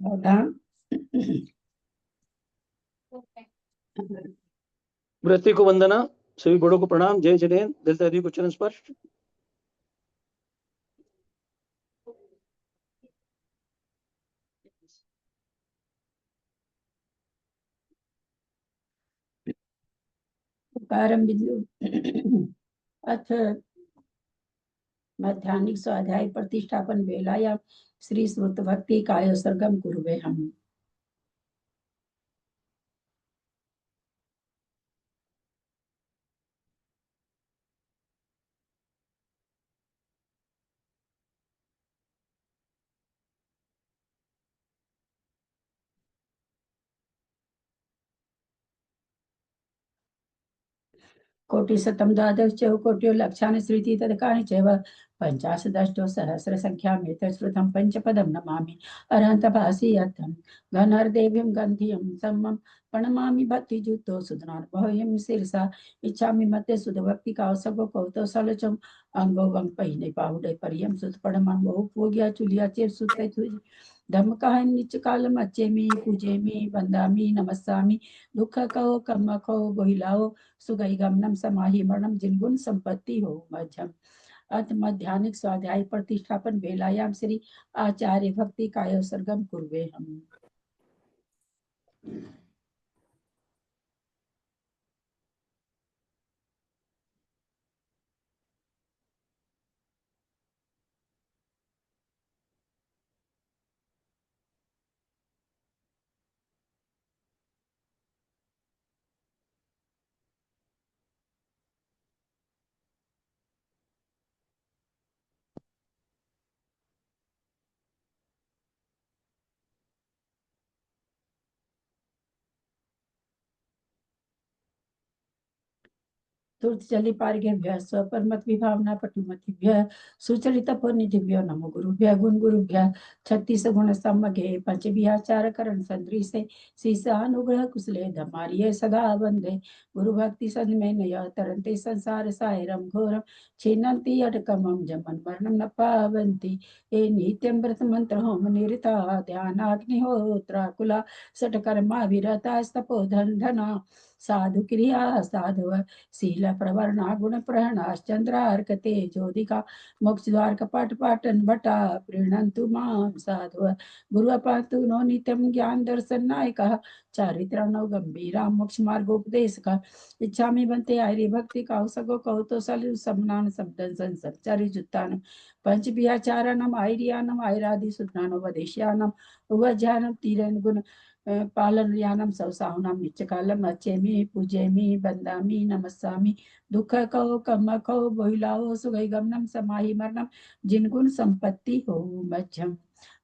सावधान। वृत्ति को वंदना, सभी बड़ों को प्रणाम, जय जनेन, दिल से को चरण स्पर्श। अथ मध्याह्निक स्वाध्याय प्रतिष्ठापन वेलायां श्री श्रुत भक्ति काय सर्गम कुर्वे हम। कोटिशतं द्वादश कोट्यो लक्षानि श्रुति तदकानि चैव पंचाशदष्टो सहस्र संख्या श्रुतं पंचपदं नमामि अरहन्तभासि यत्थं घनर्देवीं गन्धियं सम्मं प्रणमामि भक्तियुतो सुधनानुभवयं शिरसा इच्छामि मते सुधभक्ति कौसगो कौतोसलचम अंगो वंग पहिने पाहुडे परियम सुत पड़मान बहु पोगिया चुलिया चेर सुते तुझ धम कह निच काल मच्चेमी पूजेमी वंदामी नमस्सामी दुख कहो कम कहो बोहिलाओ सुगई गमनम समाहि मरणम जिनगुण संपत्ति हो मध्यम। अथ मध्याह्निक स्वाध्याय प्रतिष्ठापन वेलायाम श्री आचार्य भक्ति काय सर्गम कुर्वे हम। तुर्तजलि पारिगेभ्यः स्वपरमत विभावना पटुमतिभ्यः सुचरितपनिधिभ्यो नमो गुरुभ्यः गुण गुरुभ्यः 36 गुण सम्मगे पंचविहाचार करण संद्रिसे शीशानुग्रह कुशले धमारिये सदा वंदे गुरु भक्ति सन्मय नय तरन्ते संसार सायरम घोरम छिन्नन्ति अटकमं जमन मरणं न पावन्ति ये नित्यं व्रत मंत्र होम निरता ध्यानाग्निहोत्राकुला सटकर्मा विरतास्तपोधन धना साधु क्रिया साधव शील प्रवर्णा गुण प्रहणाश्चंद्रार्क तेजोदिका मोक्ष द्वार कपाट पाटन भटा प्रीणन्तु मां साधु गुरु पातु नो नित्यं ज्ञान दर्शन नायकः चारित्रणो गंभीरा मोक्ष मार्गोपदेशकः इच्छामि बन्ते आर्य भक्ति कौसगो कौतो सल समनान शब्दन संसर्चारि जुत्तान पंच बिहाचारणम आर्यानम आयरादि सुज्ञानो वदेश्यानम उवज्ञानम तीरन गुण पालन यानम सवसाहुनाम नित्यकालम अच्छेमि पूजेमि वंदामि नमस्सामि दुख कहो कम कहो बोहिलाओ सुगई गमनम समाहि मरणम जिनगुण संपत्ति हो मध्यम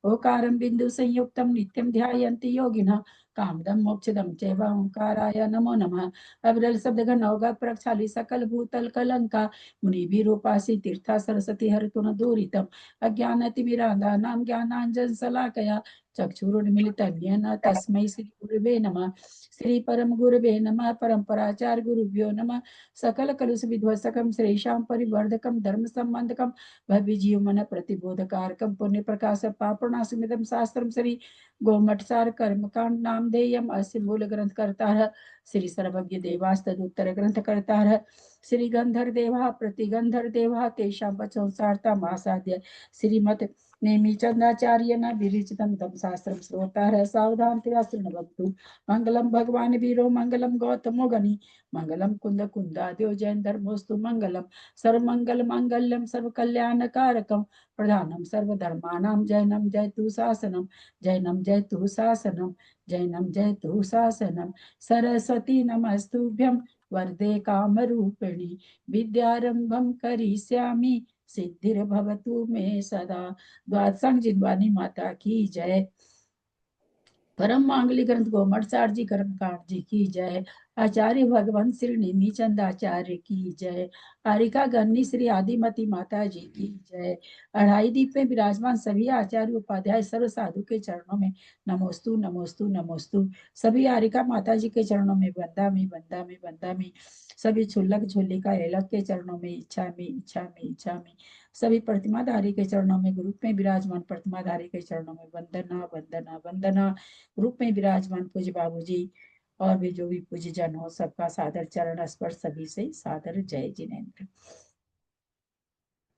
ओकारं बिंदु संयुक्तम नित्यं ध्यायन्ति योगिनः कामदम मोक्षदम चैव ओंकाराय नमो नमः। अविरल शब्द घन होगा प्रक्षाली सकल भूतल कलंका मुनि भी रूपासी तीर्था सरस्वती हरितुन दूरितम अज्ञानतिमिरांधा नाम ज्ञानांजन सलाकया चक्षुरुन्मिलितं येन तस्मै श्री गुरुवे नमः। श्री परम गुरुवे नमः। परम्पराचार्य गुरुभ्यो नमः। सकल कलुष विध्वंसकम श्रेषां परिवर्धकम धर्म संबंधकम भव्य जीवमन प्रतिबोधकारकम पुण्य प्रकाश पापनाशमिदं शास्त्रम श्री गोमठ सार कर्मकांड नामधेयम अस्य मूल ग्रंथ करता श्री सर्वज्ञ देवास्तद उत्तर ग्रंथ करता श्री गंधर देवा प्रतिगंधर देवा तेषां वचोसारता मासाद्य श्रीमत नेमि चंद्राचार्य न विरचितम तम शास्त्रम श्रोता सावधान शृण्वन्तु मंगलम भगवान वीरो मंगलम गौतमो गणि मंगलम कुंद कुंदाद्यो जैन धर्मोस्तु मंगलम सर्वमंगल मांगल्यम सर्व कल्याण कारकम प्रधानम सर्वधर्माणां जैनम जयतु शासनम जैनम जयतु शासनम जैनम जयतु शासनम सरस्वती नमस्तुभ्यं वरदे कामरूपिणी विद्यारंभम करिष्यामि सिद्धिर्भवतु मे सदा। द्वादशांग जिनवानी माता की जय। परम मांगली ग्रंथ गोमठ सार जी कर्मकांड जी की जय। आचार्य भगवान श्री नेमी चंद आचार्य की जय। आरिका गन्नी श्री आदिमती माता जी की जय। अढ़ाई दीप में विराजमान सभी आचार्य उपाध्याय सर्व साधु के चरणों में नमोस्तु नमोस्तु नमोस्तु। सभी आरिका माता जी के चरणों में बंदा में बंदा में बंदा में। सभी छुल्लक झुल्लिका एलक के चरणों में इच्छा में इच्छा में इच्छा में। सभी प्रतिमाधारी के चरणों में रूप में विराजमान प्रतिमाधारी के चरणों में वंदना वंदना वंदना। रूप में विराजमान पूज्य बाबूजी और भी जो भी पूज्य जन हो सबका सादर चरण स्पर्श, सभी से सादर जय जिनेन्द्र।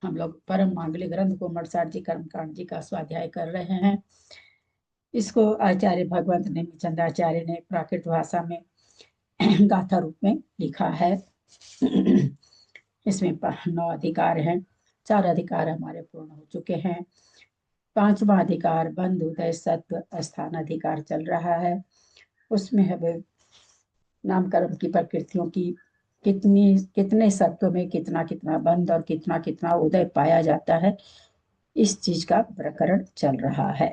हम लोग परम मांगल्य ग्रंथ को मठसार जी कर्मकांड जी का स्वाध्याय कर रहे हैं। इसको आचार्य भगवंत नेमिचंद आचार्य ने प्राकृत भाषा में गाथा रूप में लिखा है। इसमें 9 अधिकार हैं। 4 अधिकार हमारे पूर्ण हो चुके हैं। 5वां अधिकार बंध उदय सत्व स्थान अधिकार चल रहा है। उसमें है नामकरण की प्रकृतियों की कितने सत्व में कितना कितना बंध और कितना कितना उदय पाया जाता है, इस चीज का प्रकरण चल रहा है।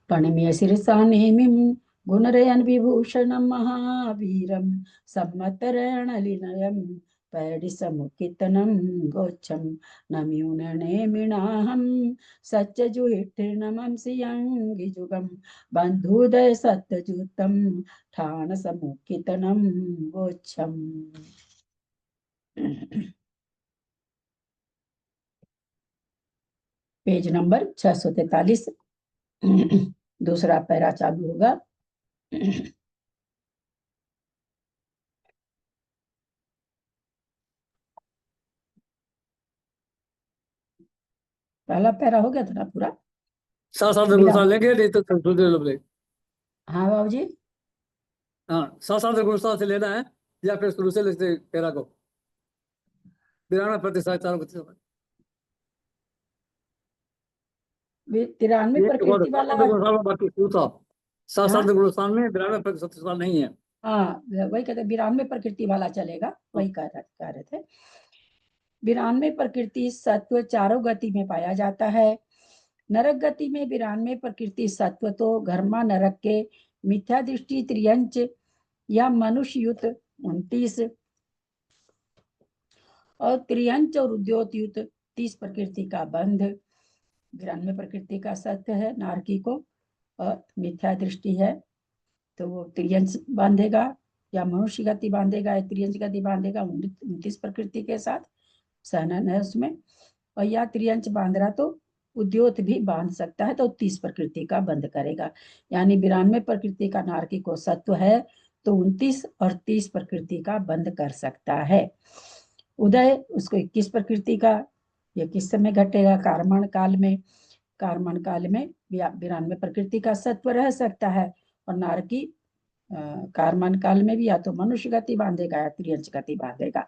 पणिमीय शिरसा नेमिं गुणरयन विभूषणं महावीरं सम्मतरणलिनयं पैडिसमुत्थितं गोच्छं नम्यूननेमिनाहं सच्चजुहिष्ठिर्नमं सियंगिजुगं बन्धुदय सत्यजुतं ठाणसमुत्थितं गोच्छम्। पेज नंबर 643, दूसरा पैरा चालू होगा। पहला पैरा हो गया था ना पूरा? साथ साथ गुणस्थान लेंगे नहीं तो संशोधित ले लो। हाँ बाबू जी, हाँ साथ साथ गुणस्थान से लेना है या फिर शुरू से लेते पैरा को 92% 4%। 93 प्रकृति वाला। बाकी साथ हाँ? साथ गुणस्थान में 92% नहीं है। हाँ वही कहते 92 प्रकृति वाला चलेगा, वही कह रहे थे। 92 प्रकृति सत्व चारों गति में पाया जाता है। नरक गति में 92 प्रकृति सत्व तो घर्मा नरक के मिथ्या दृष्टि त्रियंच या मनुष्य युत 29 और त्रियंच और उद्योत युत 30 प्रकृति का बंध। 92 प्रकृति का सत्य है नारकी को, और मिथ्या दृष्टि है तो वो त्रियंच बांधेगा या मनुष्य गति बांधेगा या त्रियंच गति बांधेगा 29 प्रकृति के साथ सहनन है उसमें। और या त्रियंच बांध रहा तो उद्योत भी बांध सकता है तो 30 प्रकृति का बंध करेगा। यानी 92 प्रकृति का नारकी को सत्व है तो 29 और 30 प्रकृति का बंध कर सकता है। उदय उसको 21 प्रकृति का, ये किस समय घटेगा? कारमण काल में। कारमण काल में 92 प्रकृति का सत्व रह सकता है और नारकी कारमन काल में भी या तो मनुष्य गति बांधेगा या त्रियंच गति बांधेगा।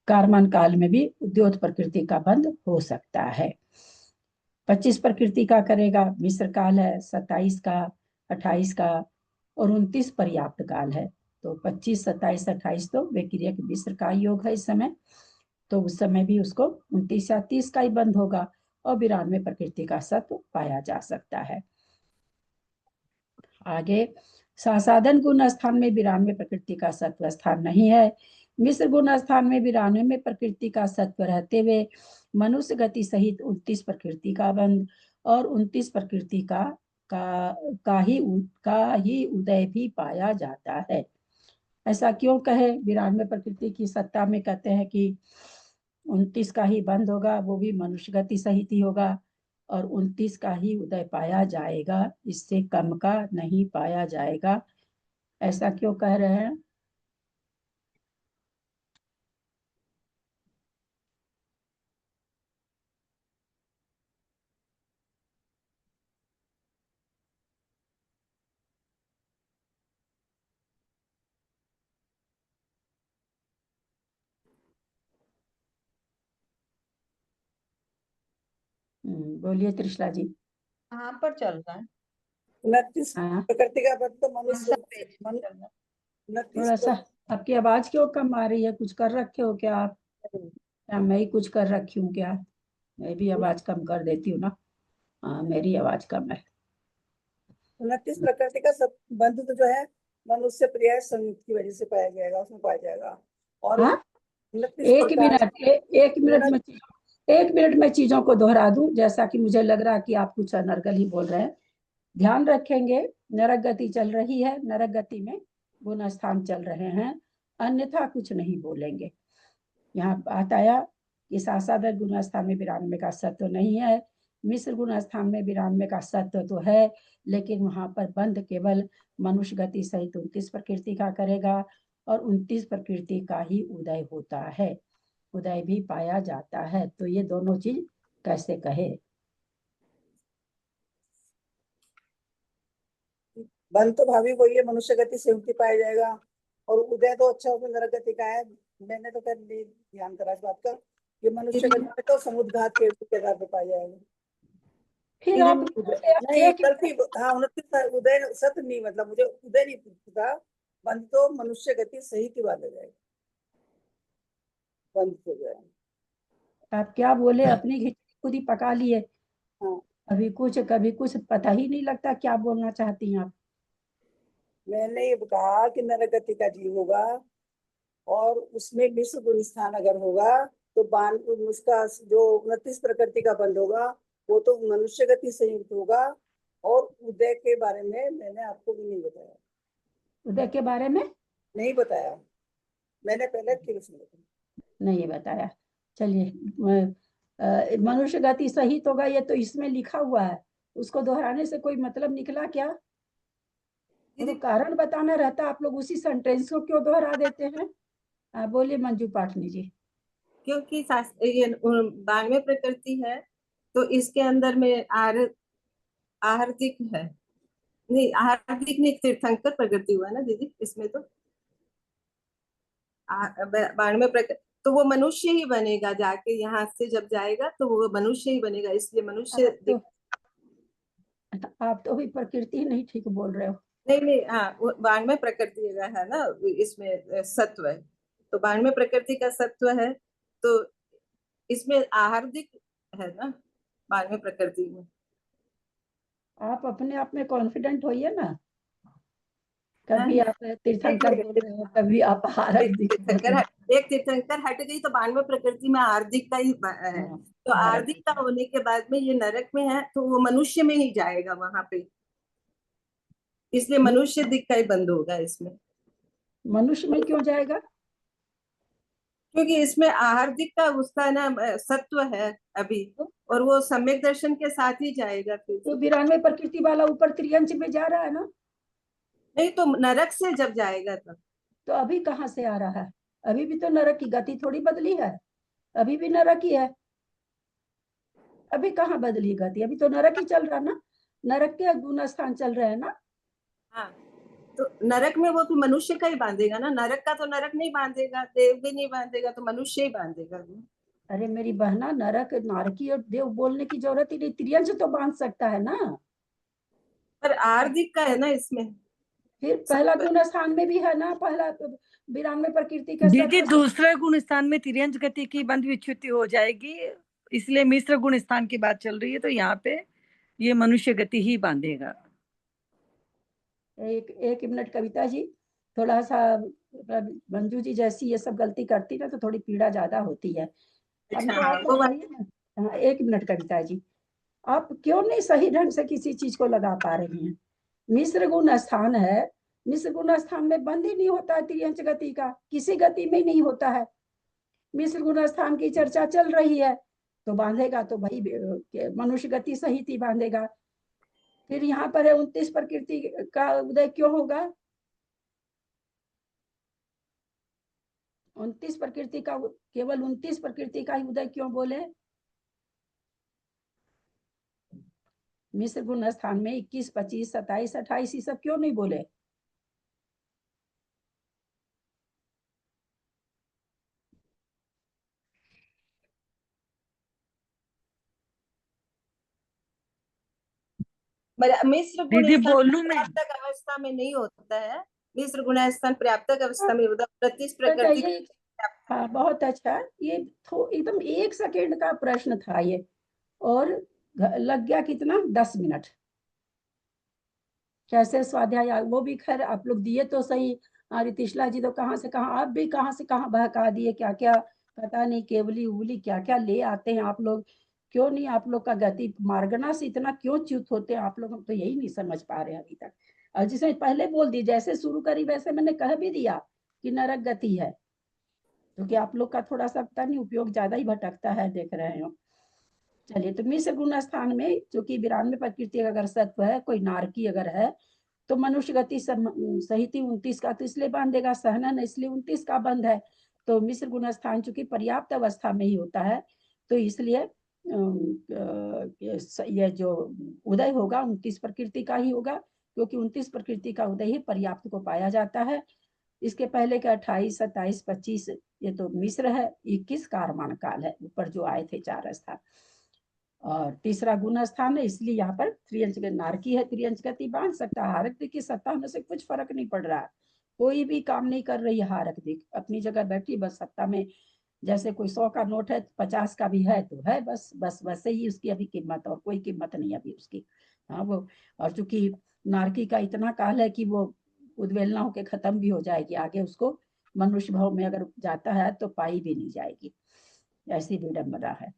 कारमन काल में भी उद्योत प्रकृति का बंध हो सकता है। 25 प्रकृति का करेगा, मिश्र काल है 27 का, 28 का और 29 पर्याप्त काल है। तो 25, 27, 28 तो विक्रियक मिश्र का योग है इस समय, तो उस समय भी उसको 29 या 30 का ही बंध होगा और 92 प्रकृति का सत्व पाया जा सकता है। आगे साधन गुण स्थान में 92 प्रकृति का सत्व स्थान नहीं है। मिश्र गुण स्थान में 92 प्रकृति का सत्व रहते हुए मनुष्य गति सहित 29 प्रकृति का बंध और 29 प्रकृति का ही उदय भी पाया जाता है। ऐसा क्यों कहे? 92 प्रकृति की सत्ता में कहते हैं कि 29 का ही बंध होगा, वो भी मनुष्य गति सहित ही होगा और 29 का ही उदय पाया जाएगा, इससे कम का नहीं पाया जाएगा। ऐसा क्यों कह रहे हैं? बोलिए त्रिशला जी। कहाँ पर चल रहा है? 29 हाँ, प्रकृति का बंध तो मनुष्य कौन सा पेज मन- चल रहा है? 29 थोड़ा सा आपकी आवाज क्यों कम आ रही है? कुछ कर रखे हो क्या आप? या मैं ही कुछ कर रखी हूँ क्या? मैं भी आवाज कम कर देती हूँ ना। हाँ, मेरी आवाज कम है। 29 प्रकृति का सब बंध तो जो है मनुष्य प्रिय संयुक्त की वजह से पाया जाएगा, उसमें पाया जाएगा। और हाँ? 29 एक प्रकार मिनट, एक मिनट में चीजों को दोहरा दूं, जैसा कि मुझे लग रहा है कि आप कुछ अनर्गल ही बोल रहे हैं। ध्यान रखेंगे, नरक गति चल रही है, नरक गति में गुण स्थान चल रहे हैं, अन्यथा कुछ नहीं बोलेंगे। यहाँ बात आया कि सासादर गुण स्थान में 92 का सत्व नहीं है, मिश्र गुण स्थान में 92 का सत्व तो है, लेकिन वहां पर बंध केवल मनुष्य गति सहित 29 प्रकृति का करेगा और 29 प्रकृति का ही उदय होता है, उदय भी पाया जाता है। तो ये दोनों चीज कैसे कहे? बंध तो भाभी वही है, मनुष्य गति से मुक्ति पाया जाएगा, और उदय तो अच्छा उसमें नरक गति का है। मैंने तो कर ली ध्यान करा इस बात का कि मनुष्य गति में तो समुद्घात के आधार पर पाया जाएगा। फिर आप नहीं एक बल्कि हाँ 29 उदय सत नहीं, मतलब मुझे उदय नहीं पूछता, बंध तो मनुष्य गति सही की बात हो जाएगी, बंध हो जाए। आप क्या बोले, अपनी खिचड़ी खुद ही पका लिए। हाँ कभी कुछ पता ही नहीं लगता क्या बोलना चाहती हैं आप। मैंने ये कहा कि नरक गति का जीव होगा और उसमें मिश्र गुण स्थान अगर होगा तो बान उसका जो 29 प्रकृति का बंध होगा वो तो मनुष्य गति से युक्त होगा। और उदय के बारे में मैंने आपको भी नहीं बताया, उदय के बारे में नहीं बताया, मैंने पहले फिर सुना नहीं बताया। चलिए, मनुष्य गति सहित होगा, ये तो इसमें लिखा हुआ है, उसको दोहराने से कोई मतलब निकला क्या? वो तो कारण बताना रहता, आप लोग उसी सेंटेंस को क्यों दोहरा देते हैं? बोलिए मंजू पाठनी जी। क्योंकि ये 92 प्रकृति है तो इसके अंदर में आहार्दिक है, नहीं आहार्दिक नहीं, तीर्थंकर प्रकृति हुआ ना दीदी इसमें तो 92 प्रकृति, तो वो मनुष्य ही बनेगा, जाके यहाँ से जब जाएगा तो वो मनुष्य ही बनेगा, इसलिए मनुष्य आप तो भी प्रकृति नहीं ठीक बोल रहे हो। नहीं हाँ, वो 92 प्रकृति है ना, इसमें सत्व है, तो 92 प्रकृति का सत्व है, तो इसमें आहार्दिक है ना 92 प्रकृति में। आप अपने आप में कॉन्फिडेंट होइए ना, कभी आप तीर्थंकर बोल रहे हो, कभी आप हार्दिक बोल रहे हो। एक तीर्थंकर हट गई तो 92 प्रकृति में आर्थिक का ही है, तो आर्थिक का होने के बाद में ये नरक में है तो वो मनुष्य में ही जाएगा वहां पे, इसलिए मनुष्य दिख का ही बंद होगा इसमें। मनुष्य में क्यों जाएगा? क्योंकि इसमें आहार्दिक का उसका ना सत्व है अभी, और वो सम्यक दर्शन के साथ ही जाएगा फिर। तो 92 प्रकृति वाला ऊपर त्रियंच में जा रहा है ना? नहीं तो नरक से जब जाएगा तब। तो अभी कहाँ से आ रहा है? अभी भी तो नरक की गति थोड़ी बदली है, अभी भी नरक ही है। अभी कहाँ बदली गति, अभी तो नरक ही चल रहा ना, नरक के गुण स्थान चल रहे हैं ना। हाँ तो नरक में वो तो मनुष्य का ही बांधेगा ना, नरक का तो नरक नहीं बांधेगा, देव भी नहीं बांधेगा, तो मनुष्य ही बांधेगा। अरे मेरी बहना, नरक नारकी और देव बोलने की जरूरत ही नहीं, त्रियंच तो बांध सकता है ना। पर आर्थिक का है ना इसमें, फिर पहला गुण स्थान में भी है ना, पहला 92 प्रकृति का दीदी दूसरे गुण स्थान में तिर्यंच गति की बंध विच्युति हो जाएगी, इसलिए मिश्र गुण स्थान की बात चल रही है, तो यहाँ पे ये मनुष्य गति ही बांधेगा। एक मिनट कविता जी, थोड़ा सा मंजू जी जैसी ये सब गलती करती ना तो थोड़ी पीड़ा ज्यादा होती है। हमको आप बताइए ना। हाँ, एक मिनट कविता जी, आप क्यों नहीं सही ढंग से किसी चीज को लगा पा रही हैं? मिश्र गुण स्थान है, मिश्र गुण स्थान में बंद ही नहीं होता है त्रियंच गति का, किसी गति में नहीं होता है। मिश्र गुण स्थान की चर्चा चल रही है तो बांधेगा तो भाई मनुष्य गति सहित ही बांधेगा। फिर यहाँ पर है 29 प्रकृति का उदय क्यों होगा? 29 प्रकृति का, केवल 29 प्रकृति का ही उदय क्यों बोले? मिश्र गुण स्थान में 21, 25, 27, 28 ये सब क्यों नहीं बोले? मिश्र गुण दीदी बोलूं मैं? प्राप्तक अवस्था में नहीं होता है, मिश्र गुण स्थान प्राप्तक अवस्था में होता है, 29 प्रकृति। हाँ बहुत अच्छा, ये एकदम 1 सेकेंड का प्रश्न था ये, और लग गया कितना 10 मिनट। कैसे स्वाध्याय, वो भी खैर आप लोग दिए तो सही, रितिशला जी तो कहाँ से कहाँ, आप भी कहाँ से कहाँ बहका दिए, क्या क्या पता नहीं, केवली उबली क्या क्या ले आते हैं आप लोग। क्यों नहीं आप लोग का गति मार्गना से इतना क्यों च्युत होते हैं आप लोग, हम तो यही नहीं समझ पा रहे हैं अभी तक। और जिसे पहले बोल दी, जैसे शुरू करी वैसे मैंने कह भी दिया कि नरक गति है, क्योंकि आप लोग का थोड़ा सा पता नहीं उपयोग ज्यादा ही भटकता है, देख रहे हो। चलिए, तो मिश्र गुण स्थान में चूंकि 92 प्रकृति का अगर सत्व है, कोई नारकी अगर है, तो मनुष्य गति सहित 29 का तो इसलिए बांध देगा, सहनन इसलिए 29 का बंध है। तो मिश्र गुण स्थान चूंकि पर्याप्त अवस्था में ही होता है, तो इसलिए यह जो उदय होगा 29 प्रकृति का ही होगा, क्योंकि 29 प्रकृति का उदय ही पर्याप्त को पाया जाता है। इसके पहले के 28, 27, 25 ये तो मिश्र है, 21 कारमान काल है, ऊपर जो आए थे 4 स्थान। और तीसरा गुण स्थान है, इसलिए यहाँ पर त्रियंच नारकी है, त्रियंच गति बांध सकता है। हारक दिक की सत्ता में से कुछ फर्क नहीं पड़ रहा है, कोई भी काम नहीं कर रही है हारक दिक, अपनी जगह बैठी बस सत्ता में। जैसे कोई 100 का नोट है, 50 का भी है तो है, बस बस वैसे ही उसकी अभी कीमत, और कोई कीमत नहीं अभी उसकी। हाँ वो, और चूंकि नारकी का इतना काल है कि वो उद्वेलना होकर खत्म भी हो जाएगी, आगे उसको मनुष्य भाव में अगर जाता है तो पाई भी नहीं जाएगी, ऐसी विडंबना है।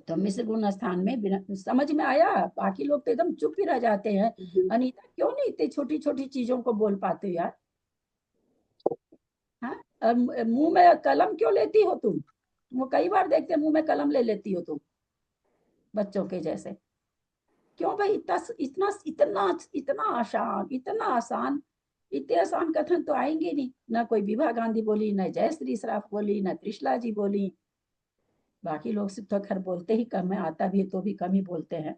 तो मिश्र गुण स्थान में समझ में आया? बाकी लोग तो एकदम चुप ही रह जाते हैं। अनीता क्यों नहीं इतनी छोटी छोटी चीजों को बोल पाते यार? हाँ, मुंह में कलम क्यों लेती हो तुम? वो कई बार देखते मुंह में कलम ले लेती हो तुम, बच्चों के जैसे। क्यों भाई? इतना इतना इतना आसान, इतना आसान, इतने आसान कथन तो आएंगे नहीं। ना कोई विभा गांधी बोली, न जयश्री श्राफ बोली, न त्रिशला जी बोली। बाकी लोग सिर्फ तो खैर बोलते ही कम है, आता भी है तो भी कम ही बोलते हैं।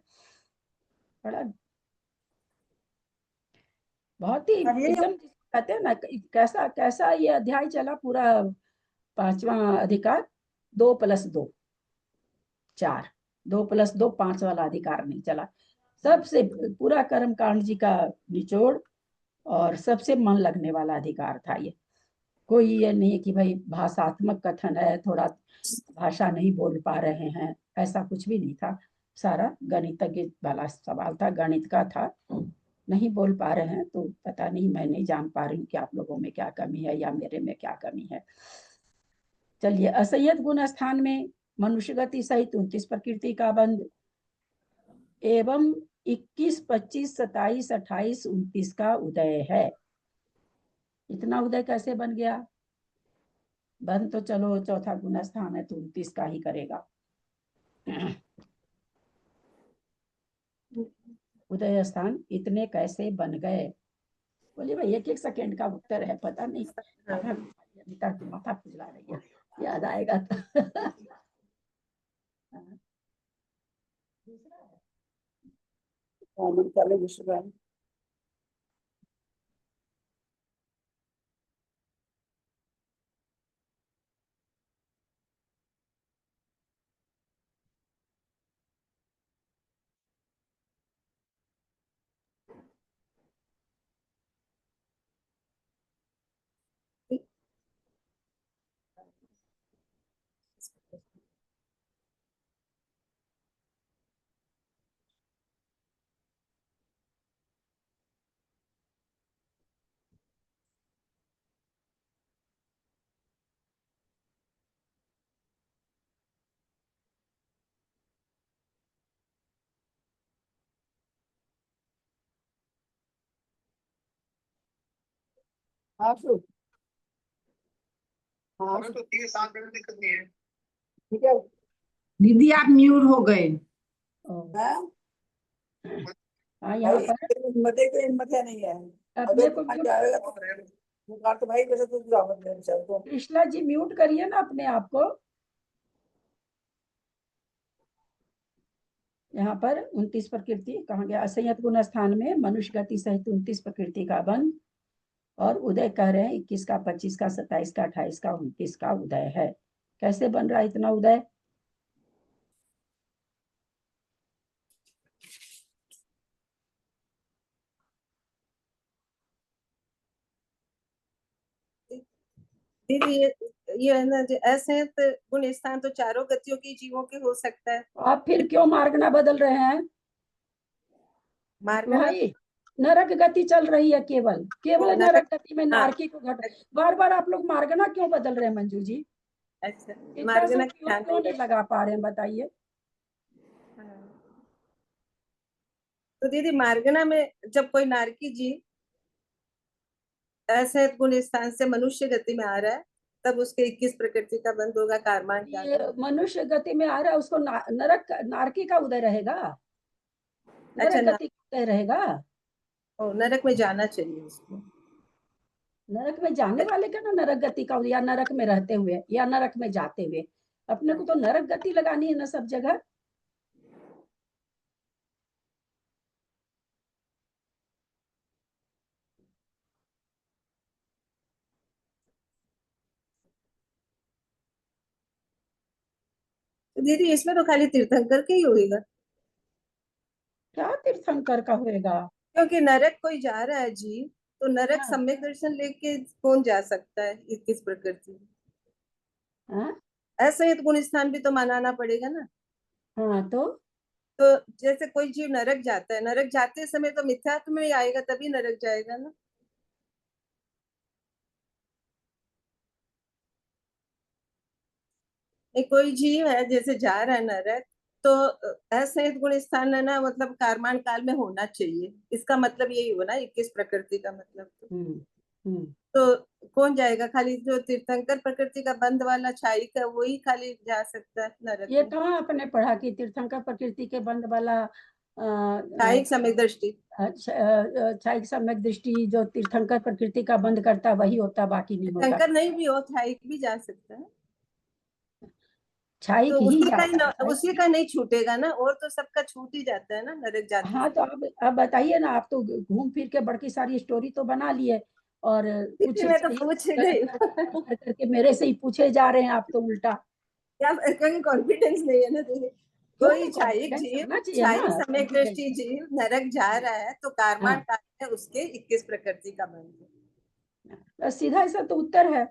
बड़ा बहुत ही एकदम कहते हैं ना, कैसा कैसा ये अध्याय चला पूरा, 5वां अधिकार, 2 + 2 4, 2 + 2 5 वाला अधिकार नहीं चला। सबसे पूरा कर्म कांड जी का निचोड़ और सबसे मन लगने वाला अधिकार था ये। कोई ये नहीं कि भाई भाषात्मक कथन है, थोड़ा भाषा नहीं बोल पा रहे हैं, ऐसा कुछ भी नहीं था। सारा गणितज्ञ वाला सवाल था, गणित का था। नहीं बोल पा रहे हैं तो पता नहीं, मैं नहीं जान पा रही हूँ कि आप लोगों में क्या कमी है या मेरे में क्या कमी है। चलिए, असंयत गुण स्थान में मनुष्य गति सहित 29 प्रकृति का बंध एवं 21, 25, 27, 28, 29 का उदय है। इतना उदय कैसे बन गया? बंध तो चलो चौथा गुण स्थान है तो 29 का ही करेगा। उदय स्थान इतने कैसे बन गए? बोलिए भाई, 1-1 सेकेंड का उत्तर है, पता नहीं। माथा खुजला रही है, याद आएगा तो। हाँ तो ठीक है। दीदी आप म्यूट हो गए। हाँ? यहाँ पर हिम्मत है तो हिम्मत है नहीं है। अपने अगर को तुम्हारे जाएगा तो भाई वैसे तो जावत मेरे चल तो कृष्णा जी म्यूट करिए ना अपने आप को। यहाँ पर 29 प्रकृति कहा गया, असंयत गुण स्थान में मनुष्य गति सहित 29 प्रकृति का बंध, और उदय कह रहे हैं 21 का, 25 का, 27 का, 28 का, 29 का उदय है। कैसे बन रहा है इतना उदय? दीदी ये है ना, जो असंयत गुण स्थान तो चारों गतियों की जीवों के हो सकता है। आप फिर क्यों मार्गना बदल रहे हैं? मार्ग भाई नरक गति चल रही है, केवल केवल नरक गति में नारकी को घट। बार बार आप लोग मार्गना क्यों बदल रहे हैं मंजू जी? अच्छा, इतना मार्गना सब क्यों नहीं लगा पा रहे हैं, बताइए। तो दीदी मार्गना में जब कोई नारकी जी असंयत गुण स्थान से मनुष्य गति में आ रहा है तब उसके 21 प्रकृति का बंध होगा कारमान काल ये में। मनुष्य गति में आ रहा है, उसको नरक नारकी का उदय रहेगा, अच्छा, नरक गति का उदय रहेगा। नरक में जाना चाहिए उसको। नरक में जाने वाले का ना नरक गति का, या नरक में रहते हुए या नरक में जाते हुए, अपने को तो नरक गति लगानी है ना सब जगह। तो दीदी इसमें तो खाली तीर्थंकर के ही होएगा, क्या तीर्थंकर का होएगा? क्योंकि नरक कोई जा रहा है जी, तो नरक हाँ। सम्यक दर्शन लेके कौन जा सकता है 21 प्रकृति में? हाँ, असंयत गुण स्थान भी तो मनाना पड़ेगा ना। हाँ तो जैसे कोई जीव नरक जाता है, नरक जाते समय तो मिथ्यात्व में ही आएगा, तभी नरक जाएगा ना। एक कोई जीव है जैसे जा रहा है नरक, तो असंयत गुण स्थान है ना, मतलब कारमान काल में होना चाहिए, इसका मतलब यही हुआ ना 21 प्रकृति का मतलब। तो कौन जाएगा? खाली जो तीर्थंकर प्रकृति का बंध वाला क्षायिक है वही खाली जा सकता है नरक ये में। कहाँ आपने पढ़ा कि तीर्थंकर प्रकृति के बंध वाला क्षायिक सम्यक दृष्टि, क्षायिक सम्यक दृष्टि जो तीर्थंकर प्रकृति का बंध करता वही होता, बाकी नहीं होता। तीर्थंकर नहीं भी हो, क्षायिक भी जा सकता है। क्षायिक तो ही उसी का जाता है। उसी का नहीं छूटेगा ना, और तो सबका छूट ही जाता है ना नरक जाते हाँ, तो अब बताइए ना, आप तो घूम फिर के बड़ी सारी स्टोरी तो बना लिए, और कुछ मैं तो सही पूछ गई करके मेरे से ही पूछे जा रहे हैं आप तो उल्टा। क्या, क्योंकि कॉन्फिडेंस नहीं है ना दीदी। क्यों कोई ना, क्षायिक कॉन्फिडेंस जीव, होना चाहिए क्षायिक ना, सम्यक confidence। दृष्टि जीव नरक जा रहा है तो कारमान हाँ, काल में उसके 21 प्रकृति का बंध है। बस सीधा ऐसा तो उत्तर है,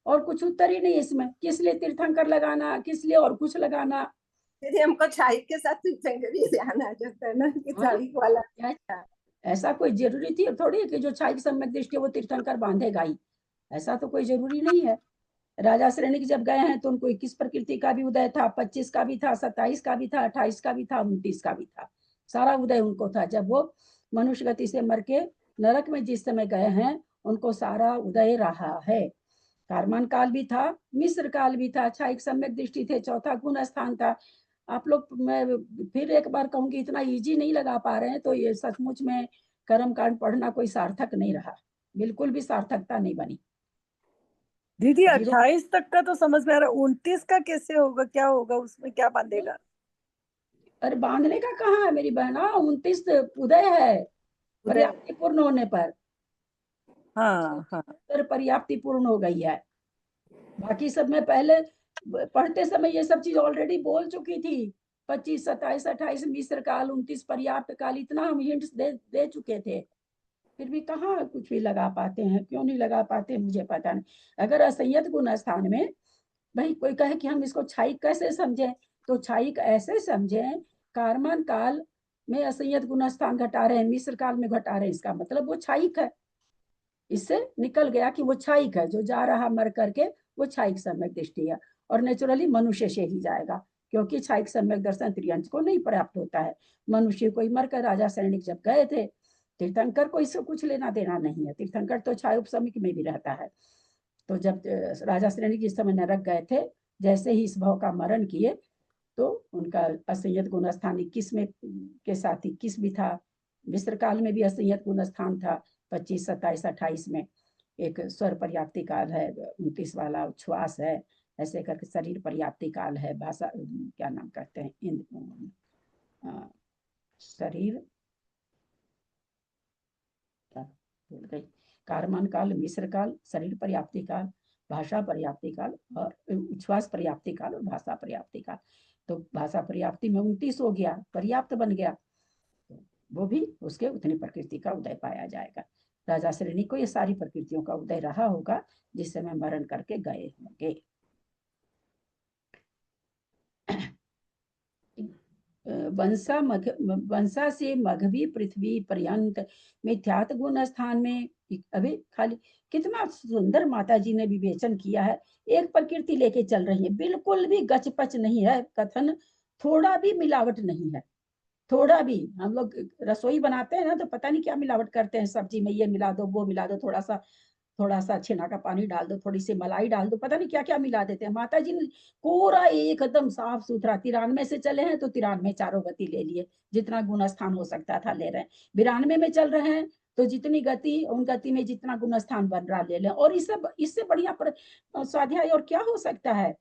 और कुछ उत्तर ही नहीं इसमें। किस लिए तीर्थंकर लगाना, किस लिए और कुछ लगाना? यदि हमको क्षायिक के साथ तीर्थंकर ही ध्यान आ जाता है ना कि हाँ, क्षायिक वाला। क्या ऐसा कोई जरूरी थी थोड़ी है कि जो क्षायिक सम्यक दृष्टि है वो तीर्थंकर बांधेगा ही, ऐसा तो कोई जरूरी नहीं है। राजा श्रेणी जब गए हैं तो उनको 21 प्रकृति का भी उदय था, 25 का भी था, 27 का भी था, 28 का भी था, 29 का भी था, सारा उदय उनको था। जब वो मनुष्य गति से मर के नरक में जिस समय गए हैं उनको सारा उदय रहा है। कारमान काल भी था, मिस्र काल भी था, क्षायिक सम्यक दृष्टि थे, चौथा गुण स्थान था। आप लोग, मैं फिर एक बार कहूंगी, इतना इजी नहीं लगा पा रहे हैं, तो ये सचमुच में कर्म कांड पढ़ना कोई सार्थक नहीं रहा, बिल्कुल भी सार्थकता नहीं बनी। दीदी 0 28 तक का तो समझ में आ रहा है, 29 का कैसे होगा, क्या होगा उसमें, क्या बांधेगा? अरे बांधने का कहाँ है मेरी बहना, 29 उदय है, पर्याप्ति पूर्ण होने पर। हाँ हाँ, पर्याप्ति पूर्ण हो गई है। बाकी सब में पहले पढ़ते समय ये सब चीज ऑलरेडी बोल चुकी थी। 25, 27, 28 मिस्र काल, 29 पर्याप्त काल, इतना हम हिंट्स दे चुके थे, फिर भी कहाँ कुछ भी लगा पाते हैं। क्यों नहीं लगा पाते मुझे पता नहीं। अगर असंयत गुण स्थान में भाई कोई कहे कि हम इसको क्षायिक कैसे समझें, तो क्षायिक ऐसे समझें, कारमान काल में असंयत गुण स्थान घटा रहे हैं, मिस्र काल में घटा रहे हैं, इसका मतलब वो क्षायिक है। इससे निकल गया कि वो क्षायिक है, जो जा रहा मर करके वो क्षायिक सम्यक दृष्टि है, और नेचुरली मनुष्य से ही जाएगा, क्योंकि क्षायिक सम्यक दर्शन त्रियंश को नहीं प्राप्त होता है। मनुष्य को ही मरकर राजा सैनिक जब गए थे, तीर्थंकर को इससे कुछ लेना देना नहीं है, तीर्थंकर तो क्षाय उपसमिक में भी रहता है। तो जब राजा सैनिक जिस समय नरक गए थे, जैसे ही इस भाव का मरण किए, तो उनका असंयत गुण स्थान 21 में के साथ 21 भी था, मिस्र काल में भी असंयत गुण स्थान था, 25, 27, 28 में एक स्वर पर्याप्ति काल है, 29 वाला उच्छ्वास है, ऐसे करके शरीर पर्याप्ति काल है, भाषा क्या नाम कहते हैं, शरीर भूल गई, कारमान काल, मिस्र काल, शरीर पर्याप्ति काल, भाषा पर्याप्ति काल, और उच्छ्वास पर्याप्ति काल, और भाषा पर्याप्ति काल। तो भाषा पर्याप्ति में 29 हो गया, पर्याप्त बन गया, तो वो भी उसके उतनी प्रकृति का उदय पाया जाएगा। राजा श्रेणी को ये सारी प्रकृतियों का उदय रहा होगा जिस समय मरण करके गए होंगे। वंशा से मघवी पृथ्वी पर्यंत मिथ्यात गुण स्थान में, अभी खाली कितना सुंदर माता जी ने विवेचन किया है। एक प्रकृति लेके चल रही है, बिल्कुल भी गचपच नहीं है कथन, थोड़ा भी मिलावट नहीं है, थोड़ा भी। हम लोग रसोई बनाते हैं ना, तो पता नहीं क्या मिलावट करते हैं सब्जी में, ये मिला दो वो मिला दो, थोड़ा सा छेना का पानी डाल दो, थोड़ी सी मलाई डाल दो, पता नहीं क्या क्या मिला देते हैं। माता जी ने पूरा एकदम साफ सुथरा, 93 से चले हैं तो 93 चारों गति ले लिए, जितना गुण स्थान हो सकता था ले रहे हैं। 92 में चल रहे हैं तो जितनी गति, उन गति में जितना गुण स्थान बन रहा ले लें। और इससे बढ़िया स्वाध्याय और क्या हो सकता है।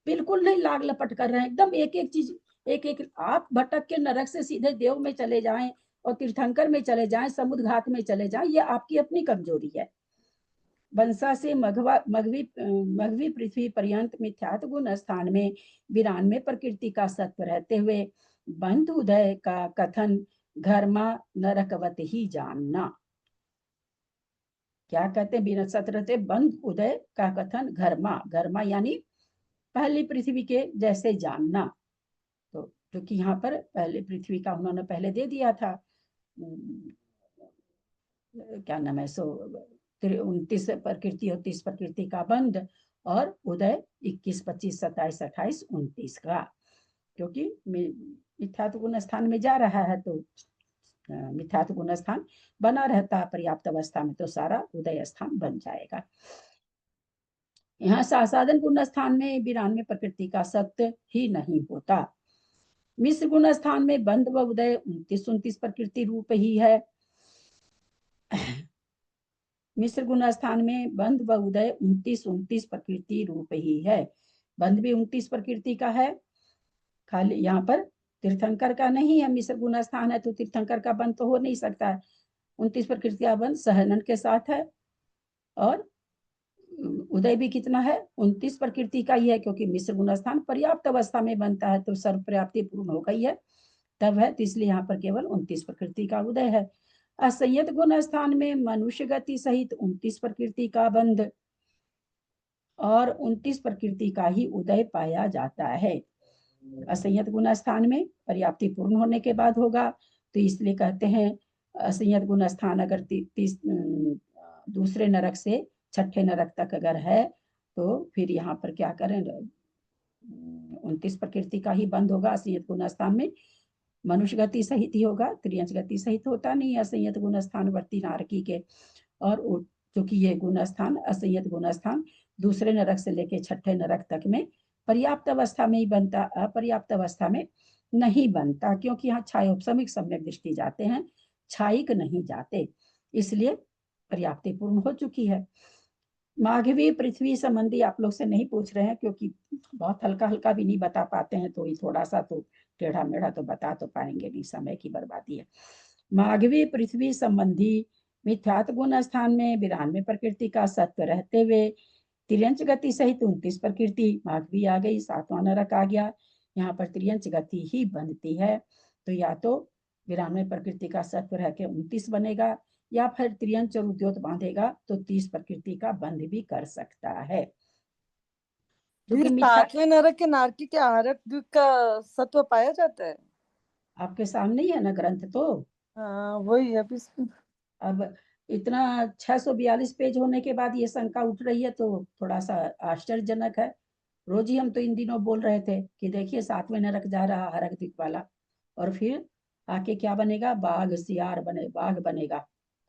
बिल्कुल नहीं लाग लपट कर रहे हैं, एकदम एक एक चीज, एक एक। आप भटक के नरक से सीधे देव में चले जाएं और तीर्थंकर में चले जाएं, समुद्र घाट में चले जाएं, ये आपकी अपनी कमजोरी है। बंसा से मघवी पृथ्वी पर्यंत मिथ्यात्व गुण स्थान में 92 प्रकृति का सत्व रहते हुए बंध उदय का कथन घरमा नरकवत ही जानना। क्या कहते हैं बिना सत रहते, बंध उदय का कथन घरमा यानी पहली पृथ्वी के जैसे जानना। तो क्योंकि यहाँ पर पहले पृथ्वी का उन्होंने पहले दे दिया था, क्या नाम है, 29 प्रकृति और 30 प्रकृति का बंध, और उदय 21, 25, 27, 28, 29 का। क्योंकि मिथ्यात्व गुण स्थान में जा रहा है तो मिथ्यात्व गुण स्थान बना रहता है पर्याप्त अवस्था में, तो सारा उदय स्थान बन जाएगा। यहाँ साधन गुण स्थान में 92 प्रकृति का सत्य ही नहीं होता। मिश्र गुण स्थान में बंध व उदय 29 प्रकृति रूप ही है। मिश्र गुण स्थान में बंध व उदय 29 प्रकृति रूप ही है। बंध भी 29 प्रकृति का है, खाली यहाँ पर तीर्थंकर का नहीं है। मिश्र गुण स्थान है तो तीर्थंकर का बंध तो हो नहीं सकता है। 29 प्रकृति का बंध सहनन के साथ है, और उदय भी कितना है, 29 प्रकृति का ही है, क्योंकि मिश्र गुण स्थान पर्याप्त अवस्था में बनता है तो सर्व पर्याप्ति पूर्ण हो गई है तब है, तो इसलिए यहाँ पर केवल 29 प्रकृति का उदय है। असंयत गुण स्थान में मनुष्य गति सहित 29 प्रकृति का बंध और 29 प्रकृति का ही उदय पाया जाता है। असंयत गुण स्थान में पर्याप्ति पूर्ण होने के बाद होगा, तो इसलिए कहते हैं असंयत गुण स्थान अगर दूसरे नरक से छठे नरक तक अगर है तो फिर यहाँ पर क्या करें, 29 प्रकृति का ही बंद होगा। असंयत गुण स्थान में मनुष्य गति सहित ही होगा, त्रियंश गति सहित होता नहीं असंयत गुण स्थान वर्ती नारकी के। और क्योंकि ये गुण स्थान, असंयत गुण स्थान दूसरे नरक से लेके छठे नरक तक में पर्याप्त अवस्था में ही बनता, अपर्याप्त अवस्था में नहीं बनता, क्योंकि यहाँ छायोपशमिक सम्यक दृष्टि जाते हैं, छायिक नहीं जाते, इसलिए पर्याप्ति पूर्ण हो चुकी है। माघवी पृथ्वी संबंधी आप लोग से नहीं पूछ रहे हैं, क्योंकि बहुत हल्का हल्का भी नहीं बता पाते हैं, तो ये थोड़ा सा तो टेढ़ा मेढ़ा तो बता तो पाएंगे नहीं, समय की बर्बादी है। माघवी पृथ्वी संबंधी मिथ्यात्व गुण स्थान में 92 प्रकृति का सत्व रहते हुए त्रियंश गति सहित 29 प्रकृति, माघवी आ गई, 7वां नरक आ गया, यहाँ पर त्रियंश गति ही बनती है। तो या तो 92 प्रकृति का सत्व रह के 29 बनेगा, या फिर त्रियंश और उद्योत बांधेगा तो 30 प्रकृति का बंध भी कर सकता है। सातवें नरक के नारकी के आहारक द्वीप का सत्व पाया जाता है। आपके सामने ही है ना ग्रंथ, तो हाँ वही है। अब इतना 642 पेज होने के बाद ये शंका उठ रही है तो थोड़ा सा आश्चर्यजनक है। रोज ही हम तो इन दिनों बोल रहे थे कि देखिए 7वें नरक जा रहा हरक द्वीप वाला, और फिर आके क्या बनेगा, बाघ सियार बने, बाघ बनेगा,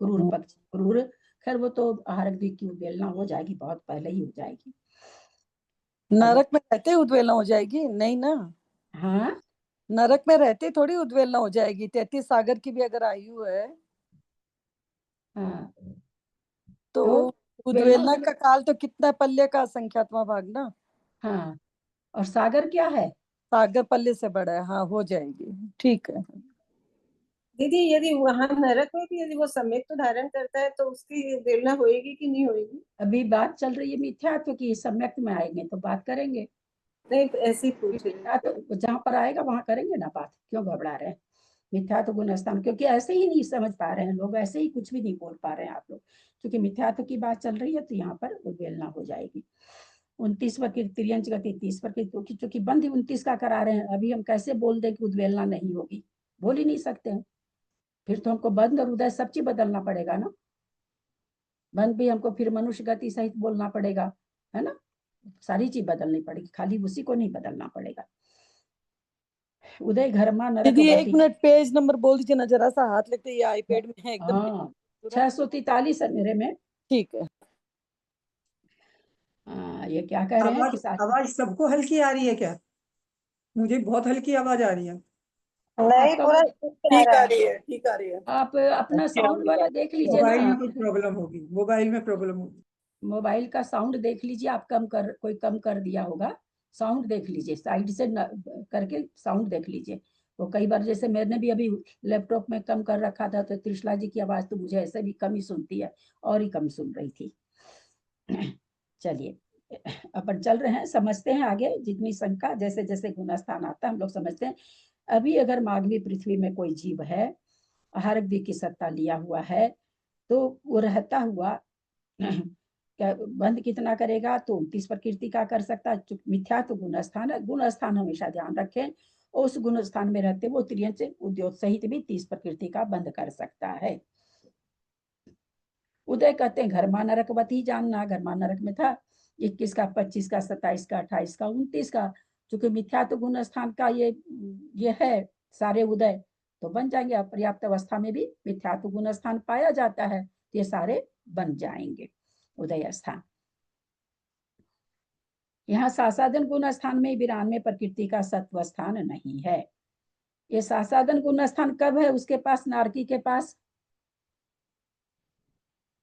क्रूर पक्ष क्रूर। खैर वो तो हरक द्वीप की उद्वेलना हो जाएगी, बहुत पहले ही हो जाएगी। नरक में रहते उद्वेलना हो जाएगी नहीं ना? हाँ, नरक में रहते थोड़ी उद्वेलना हो जाएगी। 33 सागर की भी अगर आयु है हाँ, तो उद्वेलना का काल तो कितना पल्ले का संख्यात्मक भाग ना। हाँ, और सागर क्या है, सागर पल्ले से बड़ा है। हाँ हो जाएगी, ठीक है। दीदी यदि वहां नरक में भी यदि वो सम्यक तो धारण करता है तो उसकी उद्वेलना होएगी कि नहीं होएगी? अभी बात चल रही है मिथ्यात्व की, सम्यक में आएंगे तो बात करेंगे। नहीं ऐसे ही पूछ रही तो जहाँ पर आएगा वहां करेंगे ना बात, क्यों घबरा रहे हैं। मिथ्यात्व गुण स्थान, क्योंकि ऐसे ही नहीं समझ पा रहे हैं लोग, ऐसे ही कुछ भी नहीं बोल पा रहे हैं आप लोग, क्योंकि मिथ्यात्व की बात चल रही है तो यहाँ पर उद्वेलना हो जाएगी। 29 प्रकृति त्रियंश गति 30 प्रकृति, क्योंकि बंध 29 का करा रहे हैं, अभी हम कैसे बोल दें कि उद्वेलना नहीं होगी, बोल ही नहीं सकते हैं। फिर तो हमको बंध और उदय सब चीज बदलना पड़ेगा ना, बंध भी हमको फिर मनुष्य गति सहित बोलना पड़ेगा, है ना, सारी चीज बदलनी पड़ेगी, खाली उसी को नहीं बदलना पड़ेगा। उदय घरमा नरक दीदी 1 मिनट पेज नंबर बोल दीजिए ना, जरा सा हाथ लेते, ये आईपैड में है एकदम। हाँ 643 है मेरे में। ठीक है। ये क्या कह रहे हैं कि आवाज सबको हल्की आ रही है क्या? मुझे बहुत हल्की आवाज आ रही है। नहीं, आपका पूरा ठीक आ रही है, ठीक आ रही है। आप अपना साउंड वाला देख लीजिए मोबाइल ना, में कुछ प्रॉब्लम होगी, मोबाइल में प्रॉब्लम होगी। मोबाइल का साउंड देख लीजिए, आप कोई कम कर दिया होगा। साउंड देख लीजिए, साइड से करके साउंड देख लीजिए। तो कई बार जैसे मैंने भी अभी लैपटॉप में कम कर रखा था, तो त्रिशला जी की आवाज तो मुझे ऐसे भी कम ही सुनती है, और ही कम सुन रही थी। चलिए अपन चल रहे हैं, समझते हैं आगे। जितनी शंका, जैसे जैसे गुणस्थान आता है हम लोग समझते हैं। अभी अगर माघवी पृथ्वी में कोई जीव है, आहारक दी की सत्ता लिया हुआ है, तो वो रहता हुआ क्या बंद कितना करेगा? तो 29 प्रकृति का कर सकता है। मिथ्या तो गुण स्थान है, गुण स्थान हमेशा ध्यान रखें। उस गुण स्थान में रहते वो त्रियंच उद्योग सहित भी 30 प्रकृति का बंद कर सकता है। उदय कहते हैं घर मा नरकवती जानना, घर मा नरक में था 21 का, 25 का, 27 का, 28 का, 29 का। चूंकि मिथ्या तो गुण स्थान का ये है सारे उदय, तो बन जाएंगे। अपर्याप्त अवस्था में भी मिथ्या तो गुण स्थान पाया जाता है, तो ये सारे बन जाएंगे उदय स्थान। यहाँ सासादन गुण स्थान में 92 प्रकृति का सत्व स्थान नहीं है। ये सासादन गुण स्थान कब है उसके पास? नारकी के पास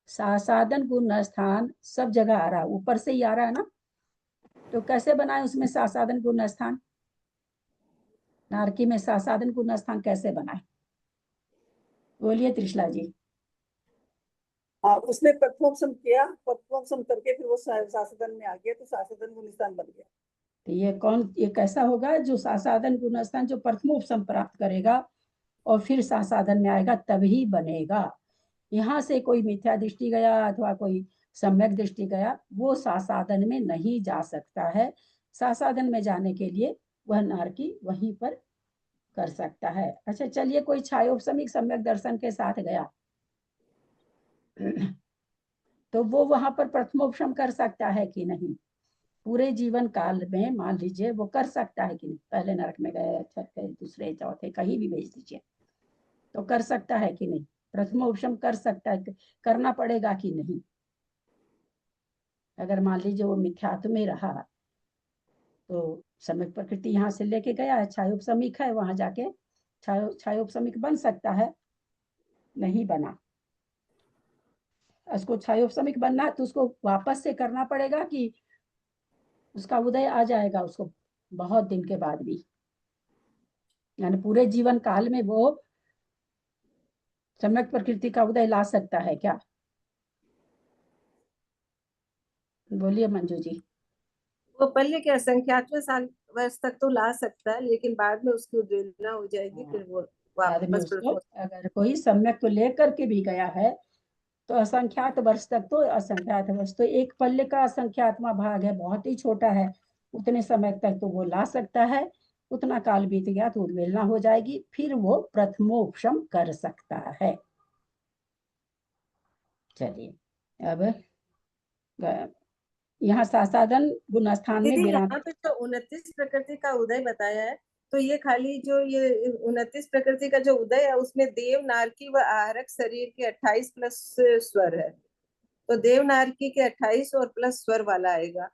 सासादन गुण स्थान सब जगह आ रहा है, ऊपर से ही आ रहा है ना। तो कैसे बनाए उसमें सासादन गुण स्थान? नारकी में सासादन गुण स्थान कैसे बनाए? बोलिए त्रिशला जी। हाँ, उसने प्रथमोपसम किया, प्रथमोपसम करके फिर वो सासादन में आ गया, तो सासादन गुणस्थान बन गया। तो ये कैसा होगा? जो सासादन गुण स्थान जो प्रथमोपसम प्राप्त करेगा और फिर सासादन में आएगा तभी बनेगा। यहाँ से कोई मिथ्या दृष्टि गया अथवा कोई सम्यक दृष्टि गया, वो सासादन में नहीं जा सकता है। सासादन में जाने के लिए वह नारकी वहीं पर कर सकता है। अच्छा चलिए, कोई छायोपसमिक सम्यक दर्शन के साथ गया तो वो वहां पर प्रथमोपशम कर सकता है कि नहीं? पूरे जीवन काल में मान लीजिए वो कर सकता है कि नहीं? पहले नरक में गए, छठे, दूसरे, चौथे, कहीं भी भेज दीजिए, तो कर सकता है कि नहीं? प्रथमोपशम कर सकता है, करना पड़ेगा कि नहीं? अगर मान लीजिए वो मिथ्यात्व में रहा, तो सम्यक प्रकृति यहाँ से लेके गया है, छायोपसमिक है, वहां जाके छायोपसमिक बन सकता है, नहीं बना। उसको छायोपसमिक बनना है तो उसको वापस से करना पड़ेगा कि उसका उदय आ जाएगा उसको बहुत दिन के बाद भी? यानी पूरे जीवन काल में वो सम्यक प्रकृति का उदय ला सकता है क्या? बोलिए मंजू जी। वो पहले के असंख्यातवें साल वर्ष तक तो ला सकता है, लेकिन बाद में उसकी उद्वेलना हो जाएगी, फिर वो बाद में वापस उसको अगर कोई सम्यक को लेकर के भी गया है, तो असंख्यात वर्ष तक तो असंख्यात वर्ष तो एक पल्ले का असंख्यातमा भाग है, बहुत ही छोटा है, उतने समय तक तो वो ला सकता है। उतना काल बीत गया तो उद्वेलना हो जाएगी, फिर वो प्रथमोपशम कर सकता है। चलिए अब यहाँ सासादन गुणस्थान में दीदी, विराम। यहाँ पे जो 29 प्रकृति का उदय बताया है, तो ये खाली जो ये 29 प्रकृति का जो उदय है उसमें देव, नारकी व आहारक शरीर के 28 प्लस स्वर है। तो देव नारकी के 28 और प्लस स्वर वाला आएगा,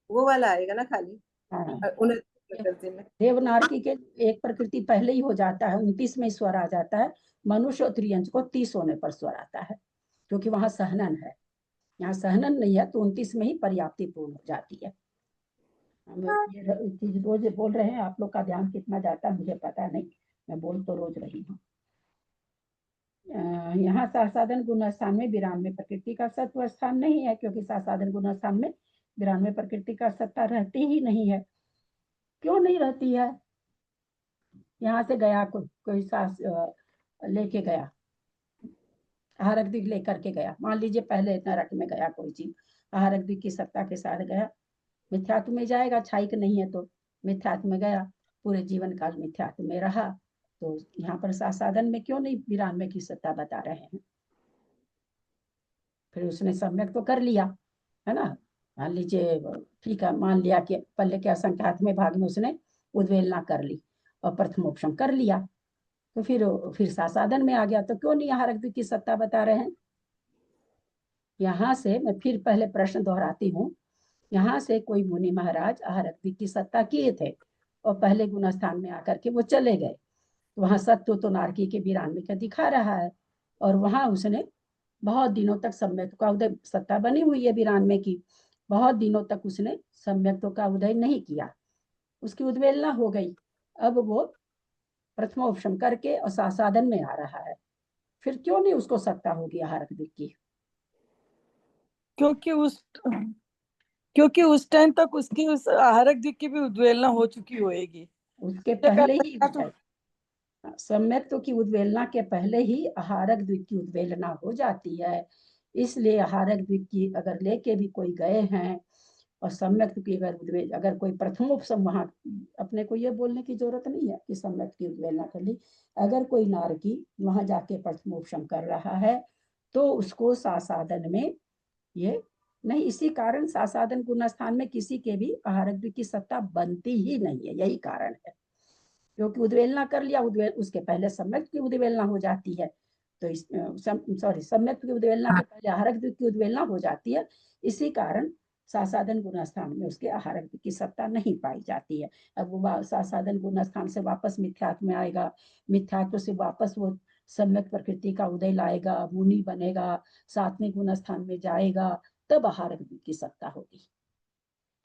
वो वाला आएगा ना खाली हाँ, 29 प्रकृति में। देवनारकी के एक प्रकृति पहले ही हो जाता है, 29 में स्वर आ जाता है। मनुष्य और त्रियंच को 30 होने पर स्वर आता है, क्योंकि वहां सहनन है। यहाँ सहनन नहीं है, तो 29 में ही पर्याप्ति पूर्ण हो जाती है। हम ये चीज रोज बोल रहे हैं, आप लोग का ध्यान कितना जाता है मुझे पता नहीं, मैं बोल तो रोज रही हूँ। यहाँ सासादन गुण स्थान में 92 प्रकृति का सत्व स्थान नहीं है, क्योंकि सासादन गुण स्थान में 92 प्रकृति का सत्ता रहती ही नहीं है। क्यों नहीं रहती है? यहाँ से गया कोई सास लेके गया, आहारक दिग लेकर के गया, मान लीजिए पहले नरक में गया कोई जीव, आहारक दिग की सत्ता के साथ गया, मिथ्यात्व में जाएगा, छाइक नहीं है तो मिथ्यात्व में गया, पूरे जीवन काल मिथ्यात्व में रहा। तो यहाँ पर सासादन में क्यों नहीं 92 की सत्ता बता रहे हैं? फिर उसने सम्यक तो कर लिया है ना, मान लीजिए ठीक है, मान लिया कि पल्ले के असंख्यातमें भाग में उसने उद्वेलना कर ली और प्रथमोपशम कर लिया, तो फिर सासादन में आ गया, तो क्यों नहीं यहाँ रख की सत्ता बता रहे हैं? यहाँ से मैं फिर पहले प्रश्न दोहराती हूँ, यहाँ से कोई मुनि महाराज आहारक दिक् की सत्ता किए थे और पहले गुणस्थान में आकर के वो चले गए। वहां सत्व तो नारकी के वीरान्वी का दिखा रहा है और वहां उसने बहुत दिनों तक सम्यक का उदय, सत्ता बनी हुई है वीरान्वे की, बहुत दिनों तक उसने सम्यक का उदय नहीं किया, उसकी उद्वेलना हो गई। अब वो प्रथमोपशम करके और साधन में आ रहा है, फिर क्यों नहीं उसको सत्ता होगी आहारक दिक् की? क्योंकि उस टाइम तक उसकी उस आहारक दिक् की भी उद्वेलना हो चुकी होएगी। उसके पहले ही सम्यक तो की उद्वेलना के पहले ही आहारक द्विक की उद्वेलना हो जाती है। इसलिए आहारक द्विक की अगर लेके भी कोई गए हैं और सम्यक की अगर कोई प्रथमोपशम, वहां अपने को ये बोलने की जरूरत नहीं है कि सम्यक की उद्वेलना कर ली, अगर कोई नारकी वहां जाके प्रथमोपशम कर रहा है तो उसको सासादन में ये नहीं, इसी कारण सासादन गुणस्थान में किसी के भी आहारक द्विक की सत्ता बनती ही नहीं है, यही कारण है। क्योंकि उद्वेलना कर लिया, उसके पहले सम्यक की उद्वेलना हो जाती है, तो इस सम्यक की उद्वेलना के पहले आहारक द्विक की उद्वेलना हो जाती है, इसी कारण सासादन गुणस्थान में उसके आहारक द्विक की सत्ता नहीं पाई जाती है। अब वो सासादन गुणस्थान से वापस मिथ्यात्व में आएगा, मिथ्यात्व से वापस वो सम्यक प्रकृति का उदय लाएगा, मुनि बनेगा, सातवें गुणस्थान में जाएगा, तब आहारक द्विक की सत्ता होगी।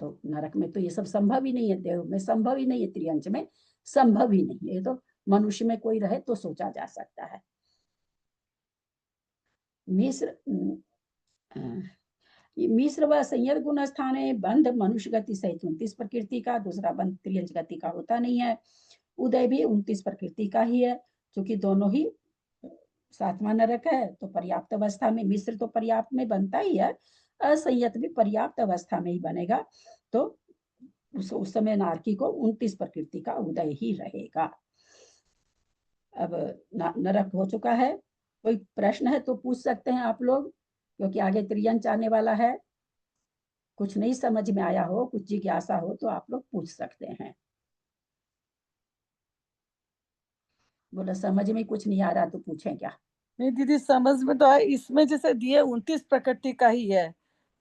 तो नरक में तो ये सब संभव ही नहीं है, देव में संभव ही नहीं है, त्रियंच में संभव ही नहीं है। ये तो मनुष्य में कोई रहे तो सोचा जा सकता है। मिश्र व संयत गुण स्थान है, बंध मनुष्य गति सहित 29 प्रकृति का, दूसरा बंध त्रियंच गति का होता नहीं है। उदय भी 29 प्रकृति का ही है, क्योंकि दोनों ही सातवां नरक है। तो पर्याप्त अवस्था में मिश्र तो पर्याप्त में बनता ही है, असंयत भी पर्याप्त अवस्था में ही बनेगा। तो उस समय नारकी को 29 प्रकृति का उदय ही रहेगा। अब नरक हो चुका है, कोई प्रश्न है तो पूछ सकते हैं आप लोग, क्योंकि आगे त्रियंच आने वाला है। कुछ नहीं समझ में आया हो, कुछ जिज्ञासा हो तो आप लोग पूछ सकते हैं। बोला समझ में कुछ नहीं आ रहा तो पूछें क्या? नहीं दीदी, समझ में तो आया। इसमें जैसे दिए 29 प्रकृति का ही है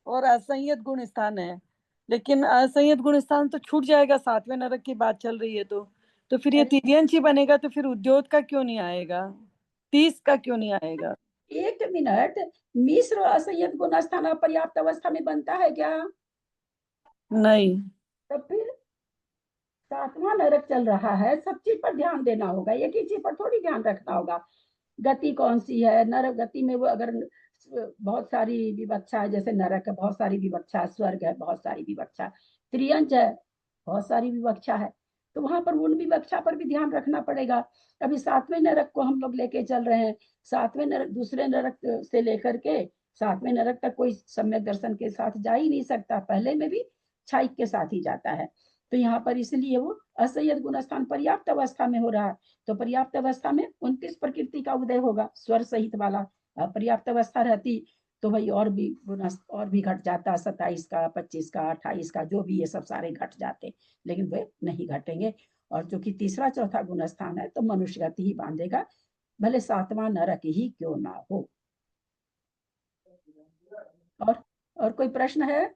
और असंयत गुण स्थान है, लेकिन असंयत गुण स्थान तो छूट जाएगा, सातवें नरक की बात चल रही है। तो फिर ये तिर्यंच ही बनेगा, तो फिर उद्योत का क्यों नहीं आएगा, 30 का क्यों नहीं आएगा? एक मिनट, मिश्र असंयत गुण स्थान पर्याप्त अवस्था में बनता है क्या? नहीं। तब फिर सातवां नरक चल रहा है, सब चीज पर ध्यान देना होगा, एक ही चीज पर थोड़ी ध्यान रखना होगा। गति कौन सी है? नरक गति में वो अगर बहुत सारी विवक्षा है, जैसे नरक है बहुत सारी विवक्षा, स्वर्ग है बहुत सारी विवक्षा, त्रियंच है बहुत सारी विवक्षा है, तो वहां पर उन विवक्षा पर भी ध्यान रखना पड़ेगा। अभी सातवें नरक को हम लोग लेके चल रहे हैं, सातवें नरक दूसरे नरक से लेकर के सातवें नरक तक कोई सम्यक दर्शन के साथ जा ही नहीं सकता, पहले में भी क्षाइक के साथ ही जाता है। तो यहाँ पर इसलिए वो असंयत गुण स्थान पर्याप्त अवस्था में हो रहा है, तो पर्याप्त अवस्था में 29 प्रकृति का उदय होगा, स्वर सहित वाला। पर्याप्त अवस्था रहती तो भाई और भी घट जाता, 27 का, 25 का, 28 का, जो भी ये सब सारे घट जाते, लेकिन वे नहीं घटेंगे। और चूंकि तीसरा चौथा गुण स्थान है तो मनुष्य गति ही बांधेगा, भले सातवां नरक ही क्यों ना हो। और कोई प्रश्न है?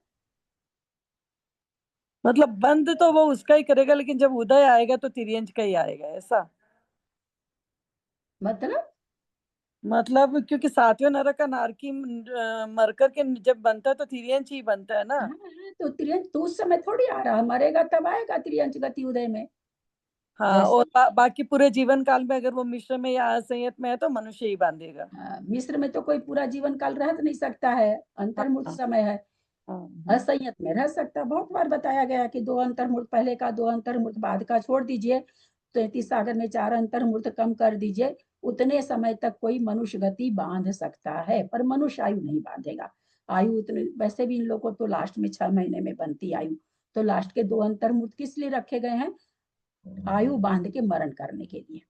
मतलब बंद तो वो उसका ही करेगा, लेकिन जब उदय आएगा तो तिर्यंच का ही आएगा, ऐसा? मतलब क्योंकि सातवें नरक का नारकी मर करके जब बनता है तो तिर्यंच ही बनता है ना। तो त्रियंच तो उस समय थोड़ी आ रहा, मरेगा तब आएगा त्रियंच गति उदय में। हाँ, और बाकी पूरे जीवन काल में अगर वो मिश्र में या असंयत में है तो मनुष्य ही बांधेगा। मिश्र में तो कोई पूरा जीवन काल रह नहीं सकता है, अंतर्मुख समय है। असंयत में रह सकता, बहुत बार बताया गया कि 2 अंतर्मुख पहले का, 2 अंतर्मुख बाद का छोड़ दीजिए, 33 सागर में 4 अंतर्मुख कम कर दीजिए, उतने समय तक कोई मनुष्य गति बांध सकता है, पर मनुष्य आयु नहीं बांधेगा। आयु उतने, वैसे भी इन लोगों को तो लास्ट में 6 महीने में बनती आयु, तो लास्ट के 2 अंतर्मुख किस लिए रखे गए हैं? आयु बांध के मरण करने के लिए।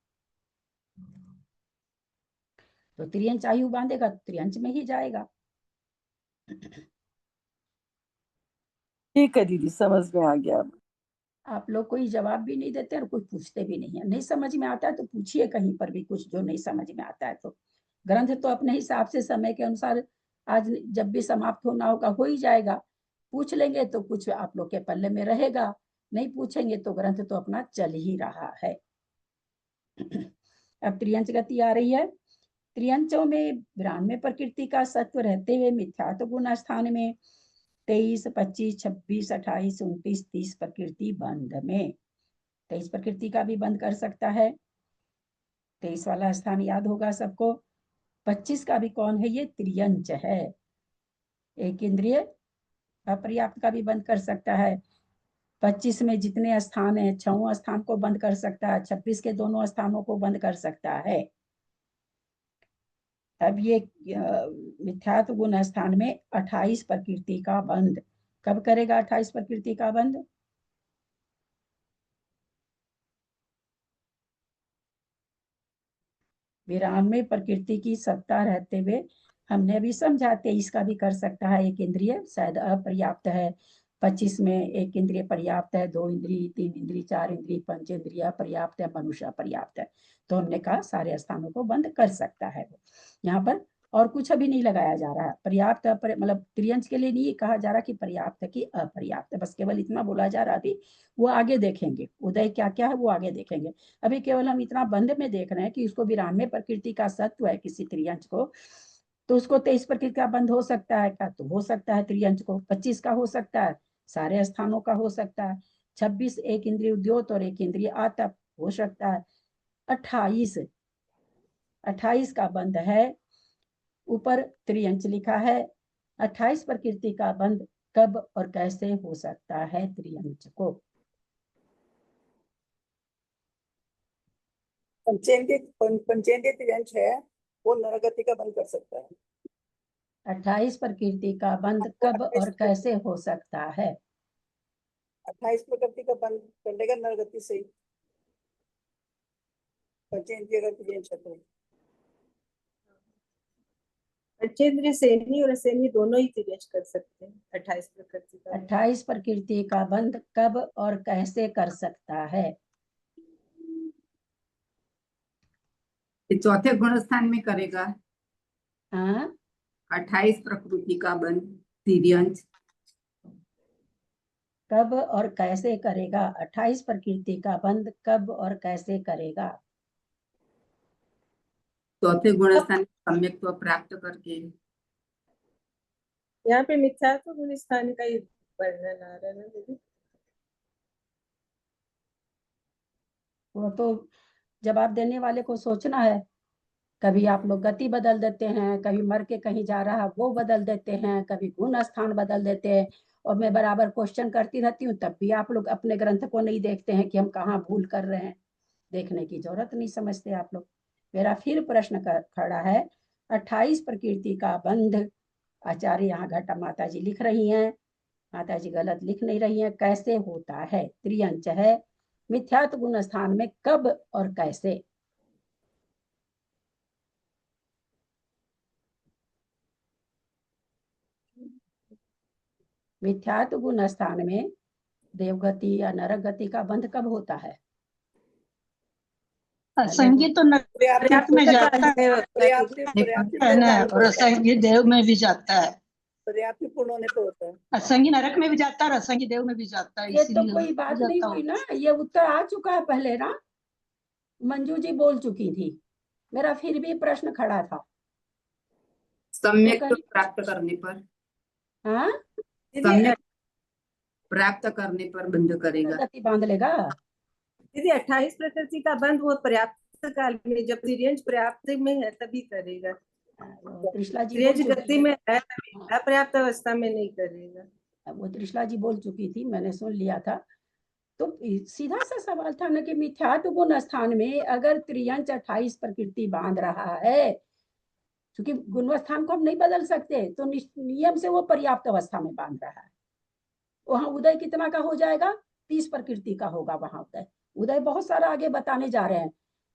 तो त्रियंच आयु बांधेगा तो त्रियंच में ही जाएगा। ठीक है दीदी, समझ में आ गया। आप लोग कोई जवाब भी नहीं देते और कुछ पूछते भी नहीं है। नहीं समझ में आता है तो पूछिए कहीं पर भी कुछ जो नहीं समझ में आता है। तो ग्रंथ तो अपने हिसाब से समय के अनुसार आज जब भी समाप्त होना होगा हो ही जाएगा, पूछ लेंगे तो कुछ आप लोग के पल्ले में रहेगा, नहीं पूछेंगे तो ग्रंथ तो अपना चल ही रहा है। अब त्रियंच गति आ रही है। त्रियंचों में 92 प्रकृति का सत्व रहते हुए मिथ्यात्व गुण स्थान में 23, 25, 26, 28, 29, 30 प्रकृति बंध में। 23 प्रकृति का भी बंद कर सकता है। 23 वाला स्थान याद होगा सबको। 25 का भी कौन है? ये त्रियंच है। एक इंद्रिय अपर्याप्त का भी बंद कर सकता है। 25 में जितने स्थान है, 6वां स्थान को बंद कर सकता है, 26 के दोनों स्थानों को बंद कर सकता है। अब ये मिथ्यात्व गुण स्थान में 28 प्रकृति का बंद कब करेगा? 28 प्रकृति का बंद विराम में प्रकृति की सत्ता रहते हुए। हमने अभी समझा 23 का भी कर सकता है। एक इंद्रिय शायद अपर्याप्त है, 25 में एक इंद्रिय पर्याप्त है, 2 इंद्रिय, 3 इंद्रिय, 4 इंद्रिय, 5 इंद्रिय अपर्याप्त है, मनुष्य अपर्याप्त है। तो हमने कहा सारे स्थानों को बंद कर सकता है वो। यहाँ पर और कुछ अभी नहीं लगाया जा रहा है। पर्याप्त मतलब त्रियंच के लिए नहीं कहा जा रहा कि पर्याप्त है कि अपर्याप्त है, बस केवल इतना बोला जा रहा अभी। वो आगे देखेंगे, उदय क्या क्या है वो आगे देखेंगे। अभी केवल हम इतना बंध में देख रहे हैं कि उसको 92 प्रकृति का सत्व है किसी त्रियंच को, तो उसको 23 प्रकृति का बंध हो सकता है क्या? तो हो सकता है त्रियंच को। 25 का हो सकता है, सारे स्थानों का हो सकता है। 26 एक इंद्रिय उद्योत और एक इंद्रिय आतप हो सकता है। 28 का बंध है, ऊपर त्रियंच लिखा है। 28 प्रकृति का बंध कब और कैसे हो सकता है त्रियंच को? पंचेंद्रिय त्रियंच है, वो नरगति का बंद कर सकता है। 28 प्रकृति का बंध कब और कैसे हो सकता है? 28 प्रकृति का बंद कर लेगा नरगति से ही। पंचेंद्रिय अगर त्रियंच है तो पंचेंद्रिय सेनी और असेनी दोनों ही त्रियंच कर सकते हैं 28 प्रकृति का। 28 प्रकृति का बंध कब और कैसे कर सकता है? ये चौथे गुण स्थान में करेगा। हाँ, 28 प्रकृति का बंध तिर्यंच कब और कैसे करेगा? 28 प्रकृति का बंध कब और कैसे करेगा? चौथे गुण स्थान में सम्यक्त्व प्राप्त करके। यहाँ पे मिथ्यात्व गुण स्थान का ही वर्णन आ रहा है ना दीदी। वो तो जवाब देने वाले को सोचना है। कभी आप लोग गति बदल देते हैं, कभी मर के कहीं जा रहा वो बदल देते हैं, कभी गुण स्थान बदल देते हैं। और मैं बराबर क्वेश्चन करती रहती हूँ, तब भी आप लोग अपने ग्रंथ को नहीं देखते हैं कि हम कहाँ भूल कर रहे हैं। देखने की जरूरत नहीं समझते आप लोग। मेरा फिर प्रश्न खड़ा है, 28 प्रकृति का बंध, आचार्य यहाँ घटा माता जी लिख रही हैं, माता जी गलत लिख नहीं रही हैं, कैसे होता है? त्रियंच है, मिथ्यात्व गुण स्थान में कब और कैसे? मिथ्यात्व गुण स्थान में देवगति या नरक गति का बंध कब होता है? असंगी तो नरक में जाता है ना, और असंगी देव में भी जाता है। पर्याप्त पूर्ण होने पे होता है। असंगी नरक में भी जाता है और असंगी देव में भी जाता है। ये तो कोई बात नहीं हुई ना, ये उत्तर आ चुका है पहले ना, मंजू जी बोल चुकी थी। मेरा फिर भी प्रश्न खड़ा था। सम्यक्त्व प्राप्त करने पर। हाँ, सम्यक प्राप्त करने पर बंद करेगा। गति बांध लेगा। दीदी 28 प्रकृति का बंध वो पर्याप्त काल में, जब त्रियंच पर्याप्त में है तभी करेगा। त्रिशला जी त्रियंच गति में है, अपर्याप्त अवस्था में नहीं करेगा। वो त्रिशला जी बोल चुकी थी, मैंने सुन लिया था। तो सीधा सा सवाल था ना कि मिथ्यात्व गुण स्थान में अगर त्रियंच 28 प्रकृति बांध रहा है, क्योंकि गुणस्थान को हम नहीं बदल सकते, तो नियम से वो पर्याप्त अवस्था में बांध रहा है। वहां उदय कितना का हो जाएगा? 30 प्रकृति का होगा वहां उदय। उदय बहुत सारा आगे बताने जा रहे हैं,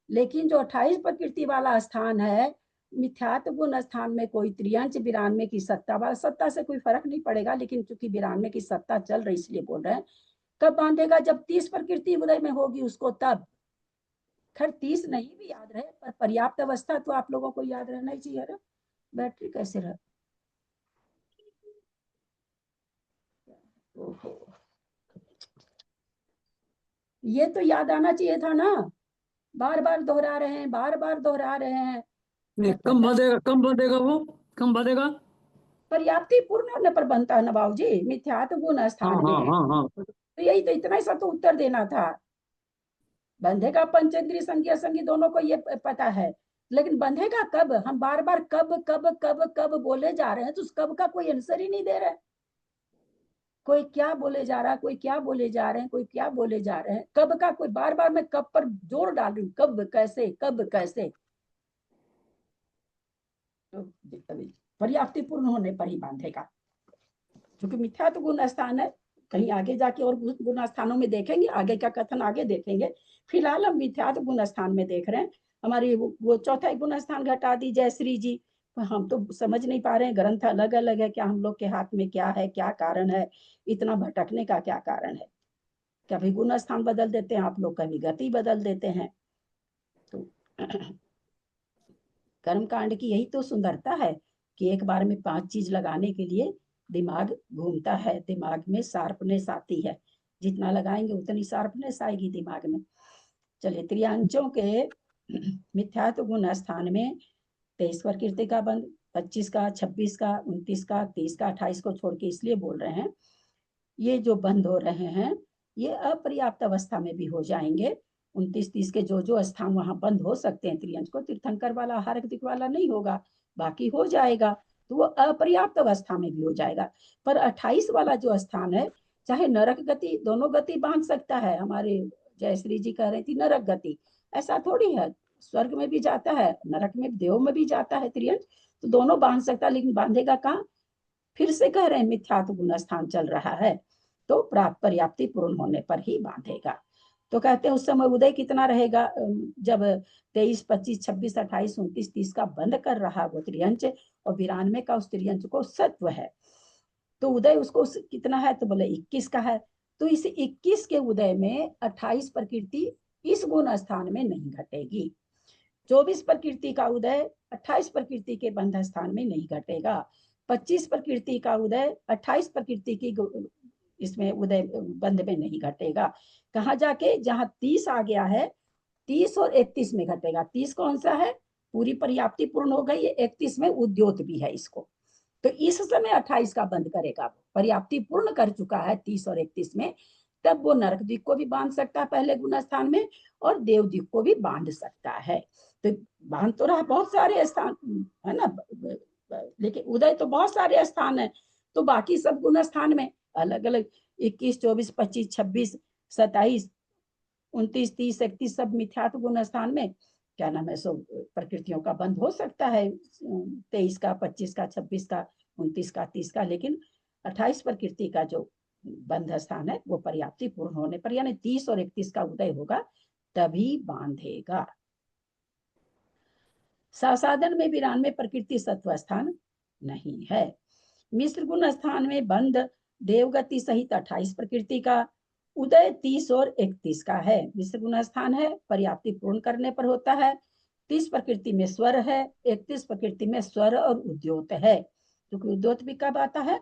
लेकिन जो 28 प्रकृति वाला स्थान है, मिथ्यात्व गुण स्थान में कोई त्रियंच 92 की सत्ता वाला, सत्ता से कोई फर्क नहीं पड़ेगा, लेकिन चूंकि 92 की सत्ता चल रही इसलिए बोल रहे हैं। कब बांधेगा? जब 30 प्रकृति उदय में होगी उसको, तब। खैर 30 नहीं भी याद रहे, पर पर्याप्त अवस्था तो आप लोगों को याद रहना ही चाहिए। बैटरी कैसे रह ओहो, ये तो याद आना चाहिए था ना, बार बार दोहरा रहे हैं, बार बार दोहरा रहे हैं। नहीं, कम बंधेगा, कम बंधेगा, वो कम बंधेगा। पर्याप्ति पूर्ण होने पर बनता है ना बाबू जी, मिथ्यात्व गुण हाँ स्थान हाँ में। हाँ हाँ। तो यही तो, इतना ही सा तो उत्तर देना था। बंधेगा पंचेंद्रिय संज्ञा असंज्ञ दोनों को ये पता है, लेकिन बंधेगा कब? हम बार बार कब कब कब कब बोले जा रहे हैं, तो उस कब का कोई आंसर ही नहीं दे रहे। कोई क्या बोले जा रहा है, कोई क्या बोले जा रहे हैं, कोई क्या बोले जा रहे हैं, कब का कोई, बार बार मैं कब पर जोर डाल रही हूँ, कब कैसे, कब कैसे। तो पर्याप्ति पूर्ण होने पर ही बांधेगा, क्योंकि मिथ्या तो गुण स्थान है। कहीं आगे जाके और गुण स्थानों में देखेंगे, आगे का कथन आगे देखेंगे। फिलहाल हम मिथ्या तो गुण स्थान में देख रहे हैं। हमारी वो चौथा गुण स्थान घटा दी जयश्री जी। हम तो समझ नहीं पा रहे हैं, ग्रंथ अलग अलग है क्या, हम लोग के हाथ में क्या है, क्या कारण है, इतना भटकने का क्या कारण है? कभी गुण स्थान बदल देते हैं आप लोग, कभी गति बदल देते हैं। तो कर्म कांड की यही तो सुंदरता है कि एक बार में 5 चीज लगाने के लिए दिमाग घूमता है, दिमाग में शार्पनेस आती है। जितना लगाएंगे उतनी शार्पनेस आएगी दिमाग में। चलिए, त्रियांशों के मिथ्यात्व गुण स्थान में 23 प्रकृति का बंध, 25 का, 26 का, 29 का, 30 का, 28 को छोड़ के इसलिए बोल रहे हैं, ये जो बंद हो रहे हैं ये अपर्याप्त अवस्था में भी हो जाएंगे। 29-30 के जो स्थान वहां बंद हो सकते हैं त्रियंश को, तीर्थंकर वाला, हार्दिक वाला नहीं होगा, बाकी हो जाएगा, तो वो अपर्याप्त अवस्था में भी हो जाएगा। पर 28 वाला जो स्थान है, चाहे नरक गति, दोनों गति बांध सकता है। हमारे जयश्री जी कह रही थी नरक गति, ऐसा थोड़ी है, स्वर्ग में भी जाता है, नरक में, देव में भी जाता है त्रियंश, तो दोनों बांध सकता है। लेकिन बांधेगा कहाँ? फिर से कह रहे हैं मिथ्यात्व गुण स्थान चल रहा है, तो प्राप्त पर्याप्ति पूर्ण होने पर ही बांधेगा। तो कहते हैं उस समय उदय कितना रहेगा? जब 23, 25, 26, 28, 29, 30 का बंद कर रहा वो त्रियंच, और 92 का उस त्रियंच को सत्व है, तो उदय उसको कितना है? तो बोले 21 का है। तो इस 21 के उदय में 28 प्रकृति इस गुण स्थान में नहीं घटेगी। 24 प्रकृति का उदय 28 प्रकृति के बंध स्थान में नहीं घटेगा। 25 प्रकृति का उदय 28 प्रकृति की इसमें उदय बंध में नहीं घटेगा। कहाँ जाके? जहां 30 आ गया है, 30 और 31 में घटेगा। 30 कौन सा है? पूरी पर्याप्ति पूर्ण हो गई है, 31 में उद्योत भी है इसको, तो इस समय 28 का बंद करेगा। पर्याप्ति पूर्ण कर चुका है 30 और 31 में, तब वो नरक द्वीप को भी बांध सकता है पहले गुण स्थान में, और देव द्वीप को भी बांध सकता है। तो बांध तो रहा बहुत सारे स्थान है ना, लेकिन उदय तो बहुत सारे स्थान है, तो बाकी सब गुण स्थान में अलग अलग 21, 24, 25, 26, 27, 29, 30, 31 सब मिथ्यात्व गुण स्थान में क्या नाम है, सो प्रकृतियों का बंध हो सकता है, 23 का, 25 का, 26 का, 29 का, 30 का, लेकिन 28 प्रकृति का जो बंध स्थान है वो पर्याप्ति पूर्ण होने पर, यानी 30 और 31 का उदय होगा तभी बांधेगा। सासाधन में 92 प्रकृति सत्व स्थान नहीं है। मिश्र गुण स्थान में बंध देवगति सहित 28 प्रकृति का, उदय 30 और 31 का है। मिश्र गुण स्थान है, पर्याप्ति पूर्ण करने पर होता है। 30 प्रकृति में स्वर है, 31 प्रकृति में स्वर और उद्योत है, क्योंकि उद्योत भी कब आता है,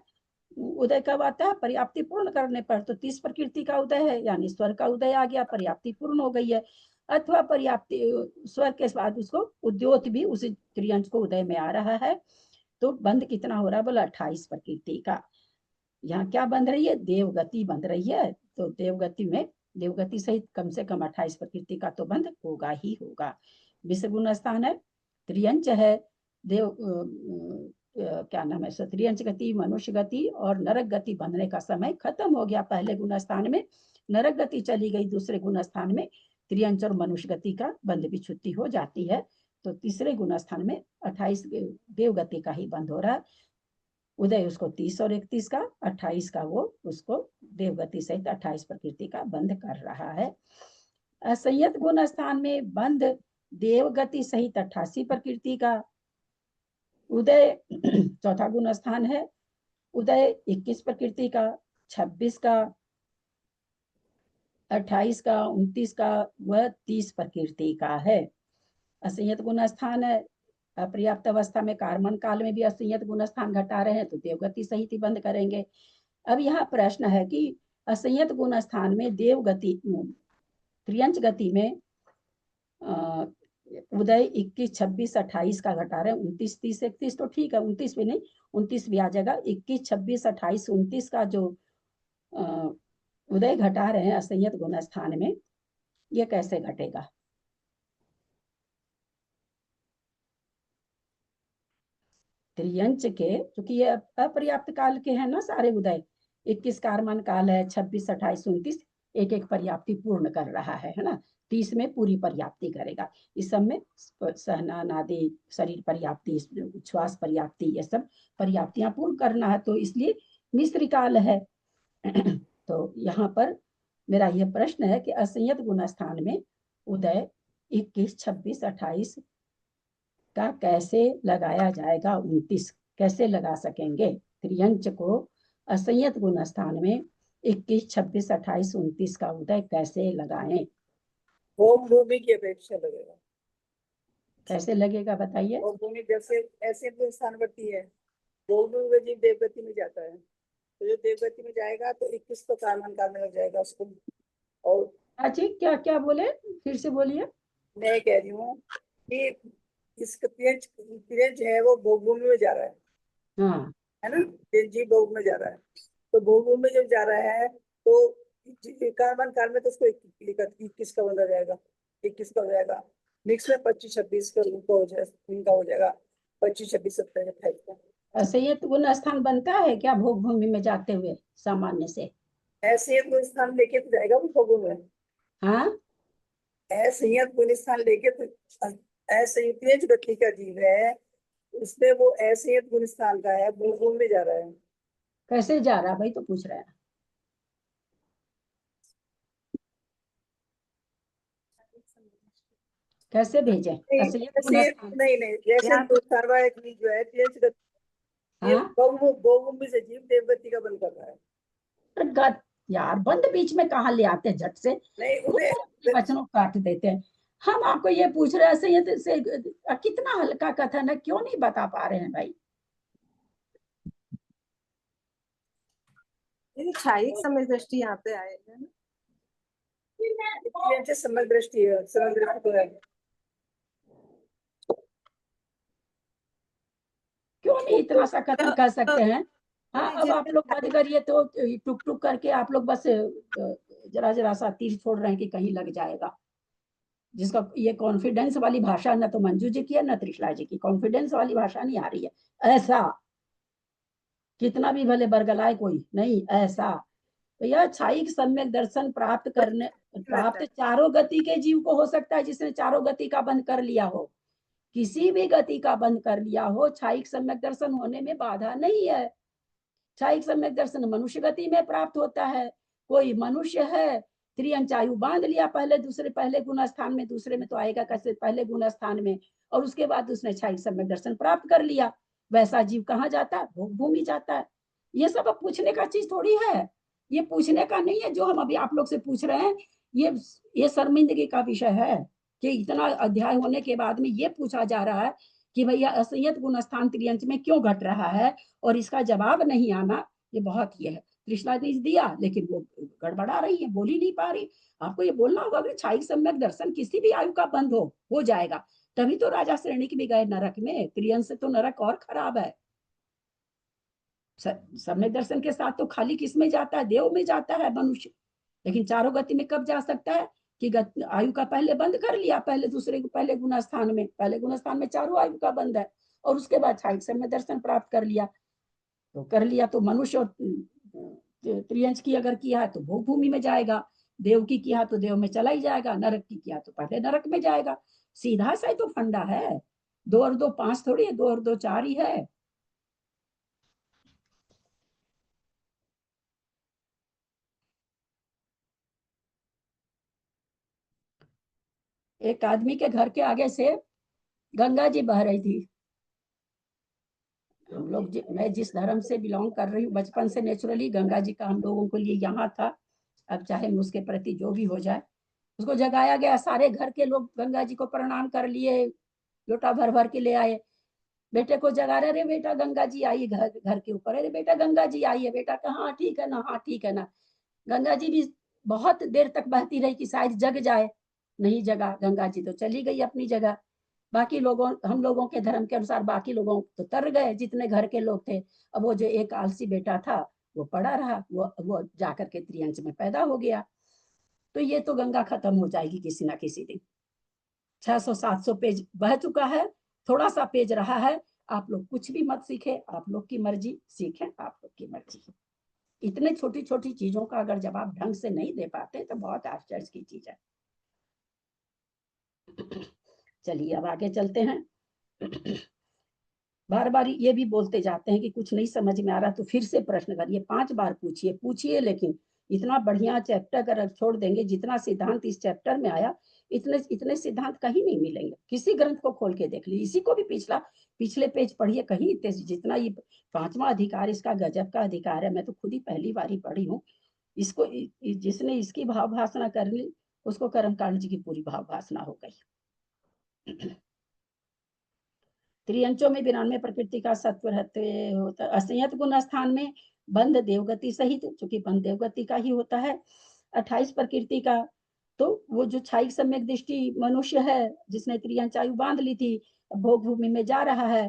उदय कब आता है? पर्याप्ति पूर्ण करने पर। तो 30 प्रकृति का उदय है, यानी स्वर का उदय आ गया, पर्याप्ति पूर्ण हो गई है। अथवा पर्याप्ति स्वर के बाद उसको उद्योत भी उसी त्रियंश को उदय में आ रहा है, तो बंध कितना हो रहा है? बोला 28 प्रकृति का। यहाँ क्या बंध रही है? देवगति बंध रही है, तो देवगति में, देवगति सहित कम से कम 28 प्रकृति का तो बंध होगा ही होगा। विश्व गुण स्थान है, त्रियंच है, देव क्या नाम है, त्रियंच गति, मनुष्य गति और नरक गति बंधने का समय खत्म हो गया पहले गुण स्थान में, नरक गति चली गई दूसरे गुण स्थान में, त्रियंच और मनुष्य गति का बंध भी छुट्टी हो जाती है, तो तीसरे गुण स्थान में 28 देवगति का ही बंध हो रहा है। उदय उसको 30 और 31 का, 28 का वो उसको देवगति सहित 28 प्रकृति का बंध कर रहा है। असंयत गुण स्थान में बंध देवगति सहित 88 प्रकृति का, उदय चौथा गुण स्थान है, उदय 21 प्रकृति का, 26 का, 28 का, 29 का, वह 30 प्रकृति का है। असंयत गुण स्थान है, अपर्याप्त अवस्था में कार्मन काल में भी असंयत गुण स्थान घटा रहे हैं, तो देवगति सहित ही बंद करेंगे। अब यहाँ प्रश्न है कि असंयत गुण स्थान में देव गति त्रियंच गति में उदय 21, 26, 28 का घटा रहे हैं। 29, 30, 31 तो ठीक है, 29 भी नहीं, 29 भी आ जाएगा। 21, 26, 28, 29 का जो उदय घटा रहे हैं असंयत गुण स्थान में, ये कैसे घटेगा? त्रियंच के, क्योंकि ये अपर्याप्त काल के हैं ना सारे उदय, 21 कारमान काल है, 26, 28, 29 एक एक पर्याप्ति पूर्ण कर रहा है ना। 30 में पूरी पर्याप्ति करेगा। इस सब में सहना नादि शरीर पर्याप्ति, उच्छ्वास पर्याप्ति, ये सब पर्याप्तियां पूर्ण करना है, तो इसलिए मिश्र काल है। तो यहाँ पर मेरा यह प्रश्न है कि असंयत गुण स्थान में उदय 21, 26, 28 का कैसे लगाया जाएगा? 29 कैसे लगा सकेंगे? त्रियंच को असंयत गुण स्थान में 21, 26, 28, 29 का उदय कैसे लगाएं? भोग भूमि की अपेक्षा लगेगा। कैसे लगेगा बताइए? भोग भूमि जैसे ऐसे तो स्थान बढ़ती है, भोग भूमि में जीव देवगति में जाता है, तो जो देवगति में जाएगा तो 21 तो कारमान काल में लग जाएगा उसको। और जी क्या क्या बोले, फिर से बोलिए। मैं कह रही हूँ कि इसका तिरंज है वो भोग भूमि में जा रहा है, हाँ, है ना, जीव भोग में जा रहा है, तो भोग भूमि में जब जा रहा है तो कारमान काल में तो उसको 21 का बंधा जाएगा, 21 का हो जाएगा। मिक्स में 25, 26 का उनका हो जाएगा 25, 26, 27, 28 का। असंयत गुण स्थान बनता है क्या भोग भूमि में जाते हुए सामान्य से? ऐसे गुण स्थान लेके तो जाएगा वो भोग में। हाँ, असंयत गुण स्थान लेके तो असंयत गति का जीव है, उसमें वो असंयत गुण स्थान का है, भोग में जा रहा है। कैसे जा रहा भाई, तो पूछ रहे हैं। कैसे भेजे? असंयत गुण स्थान। नहीं जैसे सर्वायक जो है तेज गति, ये हाँ, भोग से जीव देवगति का बंद कर रहा है। यार बंद बीच में कहाँ ले आते झट से, नहीं उन्हें वचनों काट देते हैं। हम आपको ये पूछ रहे हैं असंयत से कितना हल्का कथन है, क्यों नहीं बता पा रहे हैं भाई? छायिक समय दृष्टि यहाँ पे आएगा ना, समग्र दृष्टि है, समग्र दृष्टि तो है। क्यों नहीं इतना सा कथन कर सकते हैं? हाँ, अब आप लोग बंद करिए तो टुक टुक करके आप लोग बस जरा जरा सा तीर छोड़ रहे हैं कि कहीं लग जाएगा। जिसका ये कॉन्फिडेंस वाली भाषा न तो मंजू जी की है न त्रिशला जी की, कॉन्फिडेंस वाली भाषा नहीं आ रही है। ऐसा कितना भी भले बरगलाए कोई नहीं, ऐसा तो यह छायिक सम्यक दर्शन प्राप्त चारों गति के जीव को हो सकता है, जिसने चारों गति का बंद कर लिया हो, किसी भी गति का बंद कर लिया हो, छायिक सम्यक दर्शन होने में बाधा नहीं है। छायिक सम्यक दर्शन मनुष्य गति में प्राप्त होता है। कोई मनुष्य है, त्रियंचायु बांध लिया, पहले गुण स्थान में, दूसरे में तो आएगा कैसे, पहले गुण स्थान में, और उसके बाद उसने छायिक सम्यक दर्शन प्राप्त कर लिया, वैसा जीव कहाँ जाता है? भोग भूमि जाता है। ये सब अब पूछने का चीज थोड़ी है, ये पूछने का नहीं है जो हम अभी आप लोग से पूछ रहे हैं। ये शर्मिंदगी का विषय है कि इतना अध्याय होने के बाद में ये पूछा जा रहा है कि भैया असंयत गुण स्थान त्रियंच में क्यों घट रहा है, और इसका जवाब नहीं आना, ये बहुत ये है। कृष्णा ने दिया लेकिन वो गड़बड़ा रही है, बोल ही नहीं पा रही। आपको ये बोलना होगा कि छायिक सम्यक दर्शन किसी भी आयु का बंद हो जाएगा, तभी तो राजा श्रेणी की भी गए नरक में। त्रियंश से तो नरक और खराब है। सम्यक दर्शन के साथ तो खाली किस में जाता है? देव में जाता है मनुष्य। लेकिन चारों गति में कब जा सकता है कि आयु का पहले बंद कर लिया, पहले गुण स्थान में चारों आयु का बंद है, और उसके बाद छायिक सम्यक दर्शन प्राप्त कर लिया तो मनुष्य और त्रियंश की अगर किया तो भोग भूमि में जाएगा, देव की किया तो देव में चला ही जाएगा, नरक की किया तो पहले नरक में जाएगा। सीधा सा तो फंडा है, 2 और 2 5 थोड़ी है, 2 और 2 4 ही है। एक आदमी के घर के आगे से गंगा जी बह रही थी। हम लोग मैं जिस धर्म से बिलोंग कर रही हूँ, बचपन से नेचुरली गंगा जी का हम लोगों को लिए यहाँ था। अब चाहे उसके प्रति जो भी हो जाए, उसको जगाया गया, सारे घर के लोग गंगा जी को प्रणाम कर लिए, लोटा भर भर के ले आए। बेटे को जगा रहे, अरे बेटा गंगा जी आई घर घर के ऊपर, अरे बेटा गंगा जी आई है, बेटा कहा हाँ ठीक है ना, हाँ ठीक है ना। गंगा जी भी बहुत देर तक बहती रही कि शायद जग जाए, नहीं जगा, गंगा जी तो चली गई अपनी जगह। बाकी लोगों, हम लोगों के धर्म के अनुसार बाकी लोगों तो तर गए जितने घर के लोग थे। अब वो जो एक आलसी बेटा था वो पड़ा रहा, वो जाकर के त्रियंच में पैदा हो गया। तो ये तो गंगा खत्म हो जाएगी किसी ना किसी दिन। 600-700 पेज बह चुका है, थोड़ा सा पेज रहा है। आप लोग कुछ भी मत सीखे, आप लोग की मर्जी, सीखें आप लोग की मर्जी। इतने छोटी छोटी चीजों का अगर जवाब ढंग से नहीं दे पाते तो बहुत आश्चर्य की चीज है। चलिए अब आगे चलते हैं। बार बार ये भी बोलते जाते हैं कि कुछ नहीं समझ में आ रहा तो फिर से प्रश्न करिए, 5 बार पूछिए पूछिए, लेकिन इतना बढ़िया चैप्टर अगर छोड़ देंगे, जितना सिद्धांत इस चैप्टर में आया, इतने सिद्धांत कहीं नहीं मिलेंगे। किसी ग्रंथ को खोल के देख लीजिए, इसी को भी पिछले पेज पढ़िए, कहीं जितना ये 5वां अधिकार इसका गजब का अधिकार है। मैं तो खुद ही पहली बार ही पढ़ी हूँ इसको। जिसने इसकी भाव भाषणा कर ली उसको कर्मकांड जी की पूरी भाव भाषणा हो गई। त्रियंचों में 92 प्रकृति का सत्व रहते होता, असंयत गुण स्थान में बंध देवगति सहित, चूंकि बंध देवगति का ही होता है। 28 प्रकृति का, तो वो जो क्षायिक सम्यक दृष्टि मनुष्य है जिसने त्रियंच आयु बांध ली थी, भोग भूमि में जा रहा है,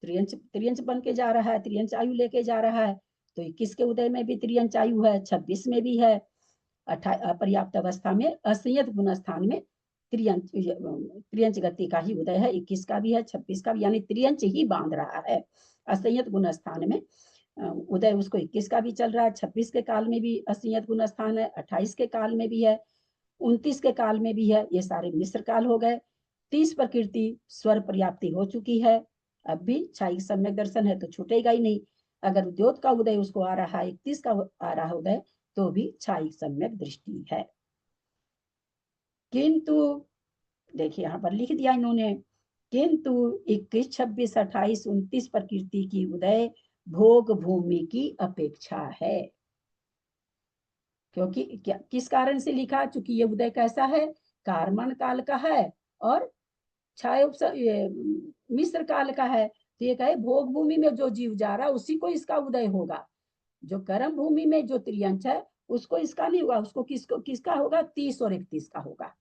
त्रियंच बन के जा रहा है, त्रियंच आयु लेके जा रहा है। तो 21 के उदय में भी त्रियंच आयु है, 26 में भी है। पर्याप्त अवस्था में असंयत गुण स्थान में त्रियंच गति का ही उदय है, 21 का भी है, 26 का भी, यानी त्रियंच ही बांध रहा है। असंयत गुण स्थान में उदय उसको 21 का भी चल रहा है, 26 के काल में भी असंयत गुण स्थान है, 28 के काल में भी है, 29 के काल में भी है। ये सारे मिश्र काल हो गए। 30 प्रकृति स्वर पर्याप्ति हो चुकी है, अब भी क्षायिक सम्यक दर्शन है तो छूटेगा ही नहीं। अगर उद्योत का उदय उसको आ रहा है, 31 का आ रहा है उदय, तो भी क्षायिक सम्यक दृष्टि है। किंतु देखिए यहाँ पर लिख दिया इन्होंने, किंतु 21, 26, 28, 29 प्रकृति की उदय भोग भूमि की अपेक्षा है। क्योंकि क्या, किस कारण से लिखा? चूंकि ये उदय कैसा है, कार्मण काल का है और छाया मिश्र काल का है। तो ये कहे भोग भूमि में जो जीव जा रहा है उसी को इसका उदय होगा। जो कर्म भूमि में जो त्रियंच है उसको इसका नहीं होगा, उसको किसका होगा? 30 और 31 का होगा।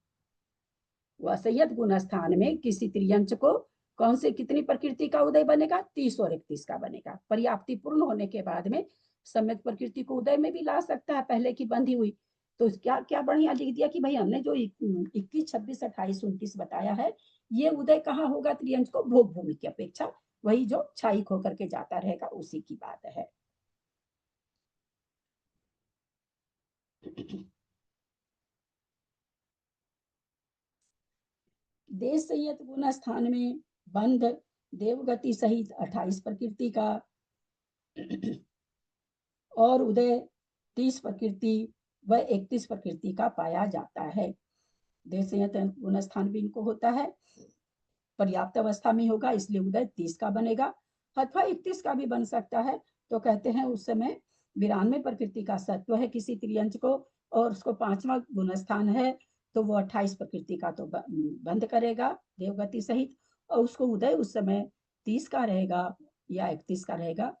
वह असंयत गुण स्थान में किसी त्रियंच को कौन से कितनी प्रकृति का उदय बनेगा? 30 और 31 का बनेगा। पर्याप्ति पूर्ण होने के बाद में सम्यक प्रकृति को उदय में भी ला सकता है, पहले की बंधी हुई। तो क्या क्या बढ़िया लिख दिया कि भाई हमने जो 21, 26, 28, 29 बताया है, ये उदय कहाँ होगा त्रियंच को? भोग भूमि की अपेक्षा, वही जो क्षायिक होकर के जाता रहेगा उसी की बात है। देश संयत गुण स्थान में बंध देवगति सहित 28 प्रकृति का और उदय 30 प्रकृति व 31 प्रकृति का पाया जाता है। देश संयत गुण स्थान भी इनको होता है, पर्याप्त अवस्था में होगा, इसलिए उदय 30 का बनेगा अथवा 31 का भी बन सकता है। तो कहते हैं उस समय 92 प्रकृति का सत्व है किसी त्रियंच को, और उसको 5वां गुण स्थान है, तो वो 28 प्रकृति का तो बंद करेगा देवगति सहित, और उसको उदय उस समय 30 का रहेगा या 31 का रहेगा।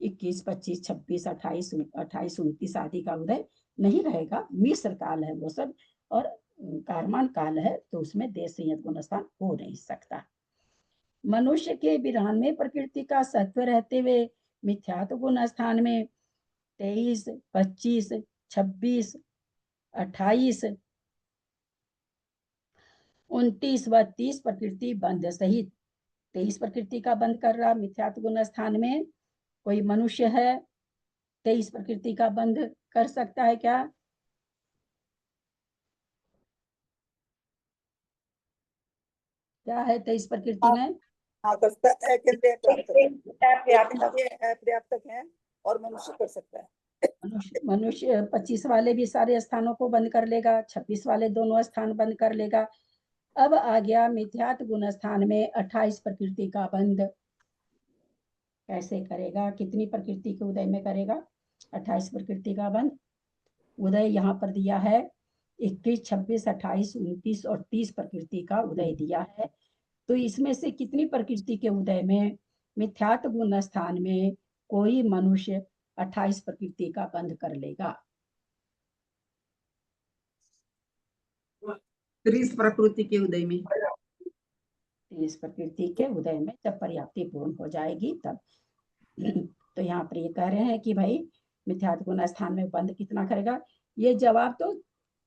21, 25, 26, 28, 29 आदि का उदय नहीं रहेगा, मिश्र काल है वो सब, और कार्मण काल है तो उसमें देश संयत गुण स्थान हो नहीं सकता। मनुष्य के 92 प्रकृति का सत्व रहते हुए मिथ्यात्व गुण स्थान में 23, 25, 26, 28, 29 व 30 प्रकृति बंध सहित 23 प्रकृति का बंद कर रहा मिथ्यात्व गुण स्थान में। कोई मनुष्य है 23 प्रकृति का बंध कर सकता है क्या? क्या है 23 प्रकृति में? हाँ कर सकता है, पर्याप्तक है और मनुष्य कर सकता है। मनुष्य 25 वाले भी सारे स्थानों को बंद कर लेगा, 26 वाले दोनों स्थान बंद कर लेगा। अब आ गया मिथ्यात्व गुण स्थान में 28 प्रकृति का बंद। कैसे करेगा? कितनी प्रकृति के उदय में करेगा 28 प्रकृति का बंद? उदय यहाँ पर दिया है 21, 26, 28, 29 और 30 प्रकृति का उदय दिया है। तो इसमें से कितनी प्रकृति के उदय में मिथ्यात्व गुण स्थान में कोई मनुष्य 28 प्रकृति का बंध कर लेगा? 30 प्रकृति के उदय में। इस प्रकृति के उदय में जब पर्याप्ति पूर्ण हो जाएगी तब। तो यहाँ पर ये कह रहे हैं कि भाई मिथ्यात्व गुण स्थान में बंध कितना करेगा? ये जवाब तो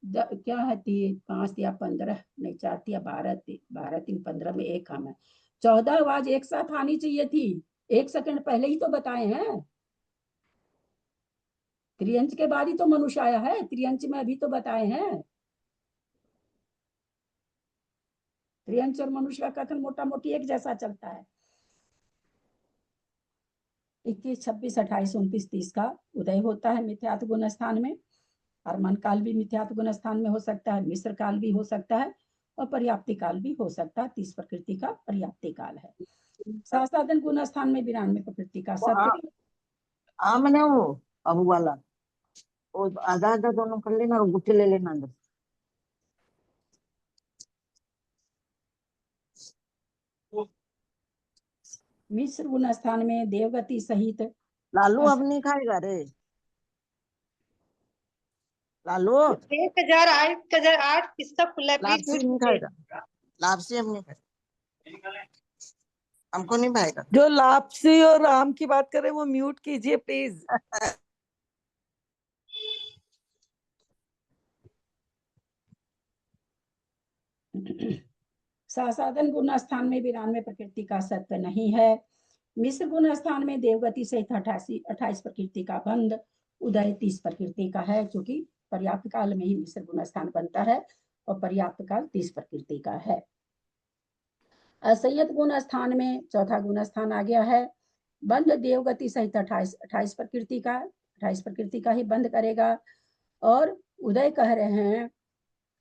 क्या है, 5 या 15 नहीं, 4 या 12, 12 3 15 में एक हम है। 14 आवाज एक साथ आनी चाहिए थी, 1 सेकंड पहले ही तो बताए हैं। त्रियंच के बाद ही तो मनुष्य आया है, त्रियंच में अभी तो बताए हैं। त्रियंच और मनुष्य का कथन मोटा मोटी एक जैसा चलता है। 21, 26, 28, 29, 30 का उदय होता है मिथ्यात्व गुण स्थान में, और मन काल भी मिथ्यात्व गुण स्थान में हो सकता है, मिश्र काल भी हो सकता है, और पर्याप्ति काल भी हो सकता है। 30 प्रकृति का पर्याप्ति काल है। साधन गुण स्थान में 92 प्रकृति का सत्य। मैंने वो अबू वाला वो आधा आधा दोनों कर लेना और गुट्ठी ले लेना अंदर। मिश्र गुण स्थान में देवगति सहित। लालू अब नहीं खाएगा रे, लालू 1008 किसका खुला है? लापसी नहीं खाएगा, लापसी हम नहीं खाएगा, हमको नहीं भाएगा। जो लापसी और आम की बात करें वो म्यूट कीजिए प्लीज। साधन गुण स्थान में 92 प्रकृति का सत्व नहीं है। मिश्र गुण स्थान में देवगति सहित 28 प्रकृति का बंध, उदय 30 प्रकृति का है, क्योंकि पर्याप्त काल में ही मिश्र गुण स्थान बनता है और पर्याप्त काल 30 प्रकृति का है। असंयत गुण स्थान में चौथा गुण स्थान आ गया है। बंध देवगति सहित 28 प्रकृति का, 28 प्रकृति का ही बंध करेगा। और उदय कह रहे हैं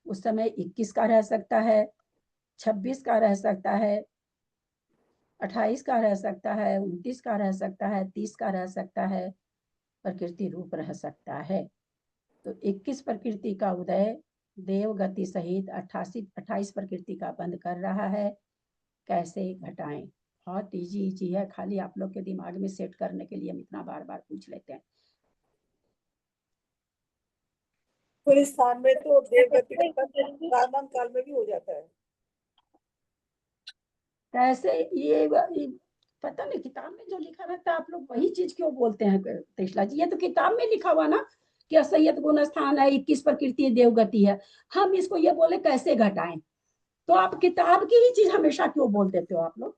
उस समय 21 का रह सकता है, 26 का रह सकता है, 28 का रह सकता है, 29 का रह सकता है, 30 का रह सकता है, प्रकृति रूप रह सकता है। तो 21 प्रकृति का उदय देव गति सहित 28 प्रकृति का बंद कर रहा है। कैसे घटाएं? बहुत इजी है, खाली आप लोग के दिमाग में सेट करने के लिए हम इतना बार बार पूछ लेते हैं। पूरे स्थान में तो देवगति कार्मन काल में भी हो जाता है। कैसे? ये पता नहीं, किताब में जो लिखा रहता है आप लोग वही चीज क्यों बोलते हैं कृष्णा जी? ये तो किताब में लिखा हुआ ना कि असंयत गुण स्थान है, 21 प्रकृति देवगति है। हम इसको ये बोले कैसे घटाएं? तो आप किताब की ही चीज हमेशा क्यों बोल देते हो आप लोग?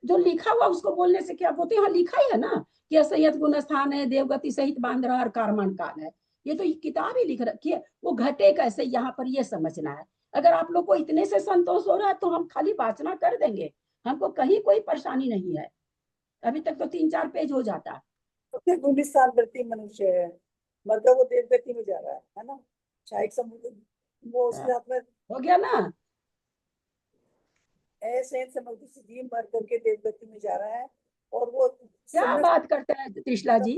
जो लिखा हुआ उसको बोलने से क्या बोलते हैं? हाँ लिखा ही है ना कि असंयत गुण स्थान है, देवगति सहित बांध रहा और कार्मन काल है। ये तो किताब ही लिख रखी है, वो घटे कैसे यहाँ पर ये समझना है। अगर आप लोग को इतने से संतोष हो रहा है तो हम खाली वाचना कर देंगे, हमको कहीं कोई परेशानी नहीं है। अभी तक तो 3-4 पेज हो जाता है। तो गुणस्थान वृत्ति मनुष्य है, मरकर वो देवगति में जा रहा है ना, शायद समुद्र वो उसके हाथ में हो गया ना। ऐसे समुद्र से जीव मर करके देवगति में जा रहा है। और वो क्या बात करते हैं त्रिशला जी?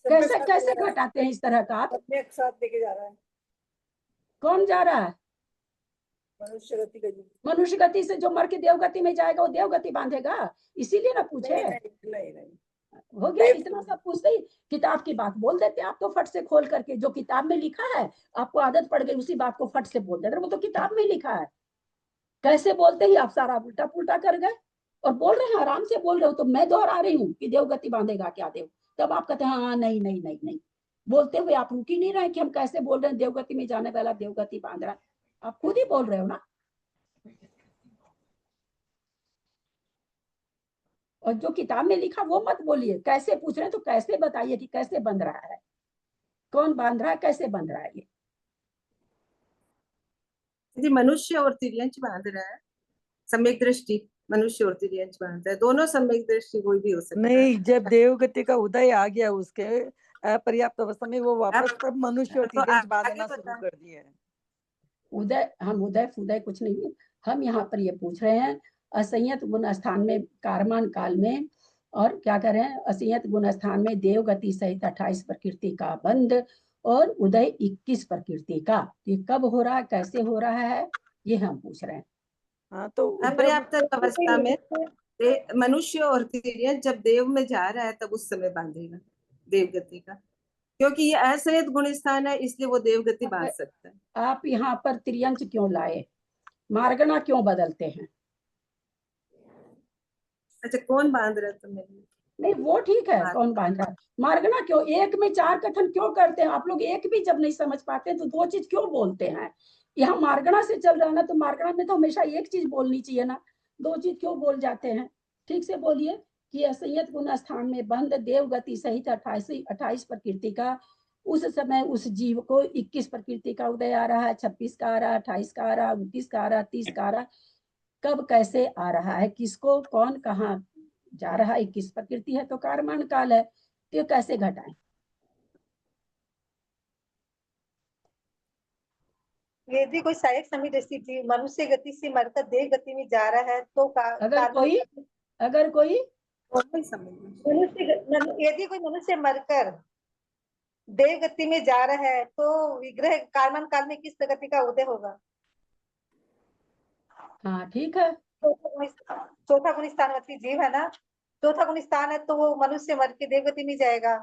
कैसे कैसे घटाते हैं इस तरह का? आप अपने एक साथ लेके जा रहा है। कौन जा रहा है? मनुष्य गति का जीव। मनुष्य गति से जो मर के देवगति में जाएगा वो देवगति बांधेगा, इसीलिए ना पूछे। नहीं हो गया, इतना सब पूछते ही किताब की बात बोल देते आप तो फट से खोल करके। जो किताब में लिखा है आपको आदत पड़ गई उसी बात को फट से बोल देते, वो तो किताब में लिखा है। कैसे बोलते ही आप सारा उल्टा पुल्टा कर गए और बोल रहे हैं, आराम से बोल रहे हो। तो मैं दोहरा रही हूँ कि देवगति बांधेगा क्या देव, तब आप कहते हैं हाँ नहीं नहीं नहीं नहीं। बोलते हुए आप रुक ही नहीं रहे कि हम कैसे बोल रहे हैं देवगति में जाने वाला देवगति बांध रहा है। आप खुद ही बोल रहे हो ना। और जो किताब में लिखा वो मत बोलिए। कैसे पूछ रहे हैं तो कैसे बताइए कि कैसे बंध रहा है, कौन बांध रहा है, कैसे बंध रहा है। ये मनुष्य और तिर्यंच बांध रहा है। सम्यक दृष्टि मनुष्य और तिर्यंच बांध रहा है, दोनों सम्यक दृष्टि कोई भी हो सकता है। नहीं, जब देवगति का उदय आ गया उसके अपर्याप्त अवस्था में वो वापस तब मनुष्य और तिर्यंच बांधना शुरू कर दिए। उदय, हम उदय फुदय कुछ नहीं, हम यहाँ पर ये पूछ रहे हैं असंयत गुण स्थान में कार्मन काल में, और क्या करें, असंयत गुण स्थान में देवगति सहित 28 प्रकृति का बंध और उदय 21 प्रकृति का। ये कब हो रहा है, कैसे हो रहा है, ये हम पूछ रहे हैं। हाँ तो अपर्याप्त अवस्था में मनुष्य और तिर्यक जब देव में जा रहा है तब उस समय बांधेगा देवगति का, क्योंकि ये असंयत गुण स्थान है, इसलिए वो देवगति बांध सकता है। आप यहाँ पर त्रियंच क्यों लाए, मार्गणा क्यों बदलते हैं? अच्छा, कौन बांध रहा है तुम्हें? नहीं वो ठीक है, कौन बांध रहा है, मार्गणा क्यों, एक में चार कथन क्यों करते हैं आप लोग? एक भी जब नहीं समझ पाते तो दो चीज क्यों बोलते हैं? यहाँ मार्गणा से चल रहा है ना, तो मार्गणा में तो हमेशा एक चीज बोलनी चाहिए ना, दो चीज क्यों बोल जाते हैं? ठीक से बोलिए कि असंयत गुण स्थान में बंध देवगति सहित 28 प्रकृति का, उस समय उस जीव को 21 प्रकृति का उदय आ रहा है, 26 का आ रहा है, 28 का आ रहा है, 29 का आ रहा है, 30 का आ रहा है, कब कैसे आ रहा है, किसको कौन कहाँ जा रहा है, 21 प्रकृति है तो कारमान काल है, तो ये कैसे घटाएं? यदि कोई सहायक समित स्थिति मनुष्य गति से मरकर देव गति में जा रहा है तो अगर कोई यदि कोई मनुष्य मरकर देव गति में जा रहा है तो विग्रह कारमान काल में किस प्रगति का उदय होगा? हाँ ठीक है, चौथा गुण स्थानवती जीव है ना, चौथा गुण स्थान है तो वो मनुष्य मर के देवगति में जाएगा,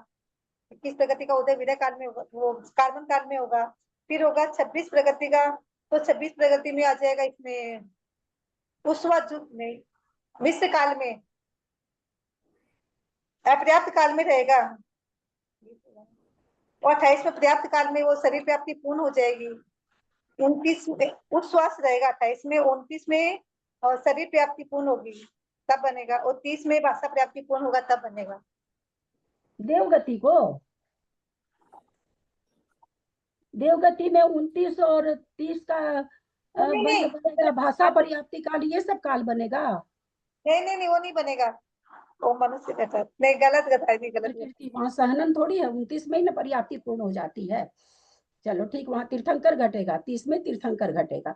किस प्रगति का उदय विदय काल में होगा, वो कार्बन काल में होगा। फिर होगा 26 प्रगति का, तो 26 प्रगति में आ जाएगा इसमें नहीं, मिश्र काल में, अपर्याप्त काल में रहेगा, और 28 में पर्याप्त काल में वो शरीर प्राप्ति पूर्ण हो जाएगी। 29 में उच्छ्वास रहेगा, 28 में, 29 में शरीर प्राप्ति पूर्ण होगी तब बनेगा, और 30 में भाषा प्राप्ति पूर्ण होगा तब बनेगा। देवगति को, देवगति में 29 और 30 का बनेगा, भाषा पर्याप्ति काल, ये सब काल बनेगा। नहीं वो नहीं बनेगा, वो मनुष्य का नहीं, गलत प्रकृति वहाँ सहनन थोड़ी है, 29 में ही ना पर्याप्ति पूर्ण हो जाती है। चलो ठीक, वहाँ तीर्थंकर घटेगा, 30 में तीर्थंकर घटेगा।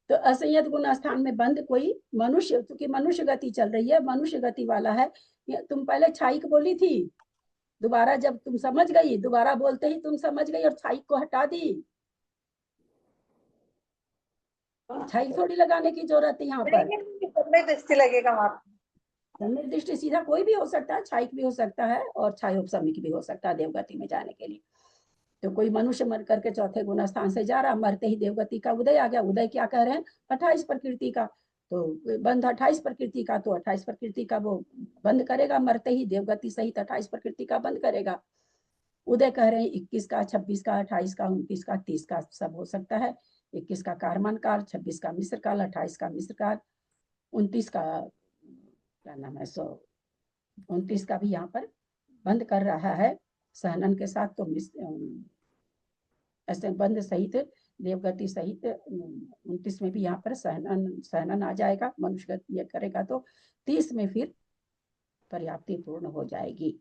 तो असंयत गुण स्थान में बंद कोई मनुष्य, क्योंकि मनुष्य गति चल रही है, मनुष्य गति वाला है। तुम पहले छाईक बोली थी, दोबारा जब तुम समझ गई, दोबारा बोलते ही तुम समझ गई और छाईक को हटा दी। छाईक थोड़ी लगाने की जरूरत है यहाँ पर, दृष्टि लगेगा वहाँ, निर्दिष्ट सीधा कोई भी हो सकता है, छाईक भी हो सकता है और छायोपसमिक भी हो सकता है देवगति में जाने के लिए। तो कोई मनुष्य मर करके चौथे गुण स्थान से जा रहा, मरते ही देवगति का उदय आ गया। उदय क्या कह रहे हैं? 28 प्रकृति का, तो बंध 28 प्रकृति का, तो 28 प्रकृति का वो बंद करेगा, मरते ही देवगति सहित 28 प्रकृति का बंद करेगा। उदय कह रहे हैं 21 का, 26 का, 28 का, 29 का, 30 का सब हो सकता है। 21 का कारमान काल, 26 का मिश्र काल, 28 का मिश्र काल, 29 का क्या नाम है 29 का भी यहाँ पर बंद कर रहा है सहनन के साथ। तो ऐसे बंद सहित देवगति सहित 29 में भी यहाँ पर सहनन आ जाएगा, मनुष्य गति करेगा तो 30 में फिर पर्याप्ति पूर्ण हो जाएगी,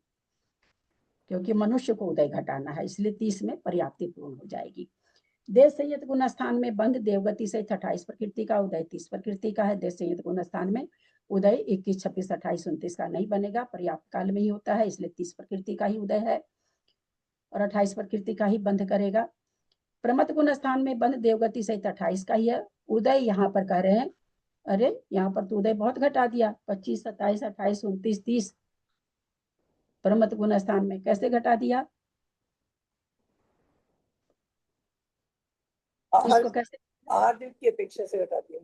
क्योंकि मनुष्य को उदय घटाना है, इसलिए 30 में पर्याप्ति पूर्ण हो जाएगी। देश संयत गुण स्थान में बंद देवगति सहित 28 प्रकृति का, उदय 30 प्रकृति का है। देश संयत गुण स्थान में उदय 21, 26, 28, 29 का नहीं बनेगा, पर्याप्त काल में ही होता है, इसलिए 30 प्रकृति का ही उदय है और 28 प्रकृति का ही बंध करेगा। प्रमत गुण स्थान में बंध देवगति सहित 28 का ही है। उदय यहाँ पर कह रहे हैं, अरे यहाँ पर तो उदय बहुत घटा दिया, 25, 27, 28, 29, 30 प्रमत गुण स्थान में कैसे घटा दिया? इसको कैसे की अपेक्षा से घटा दिया,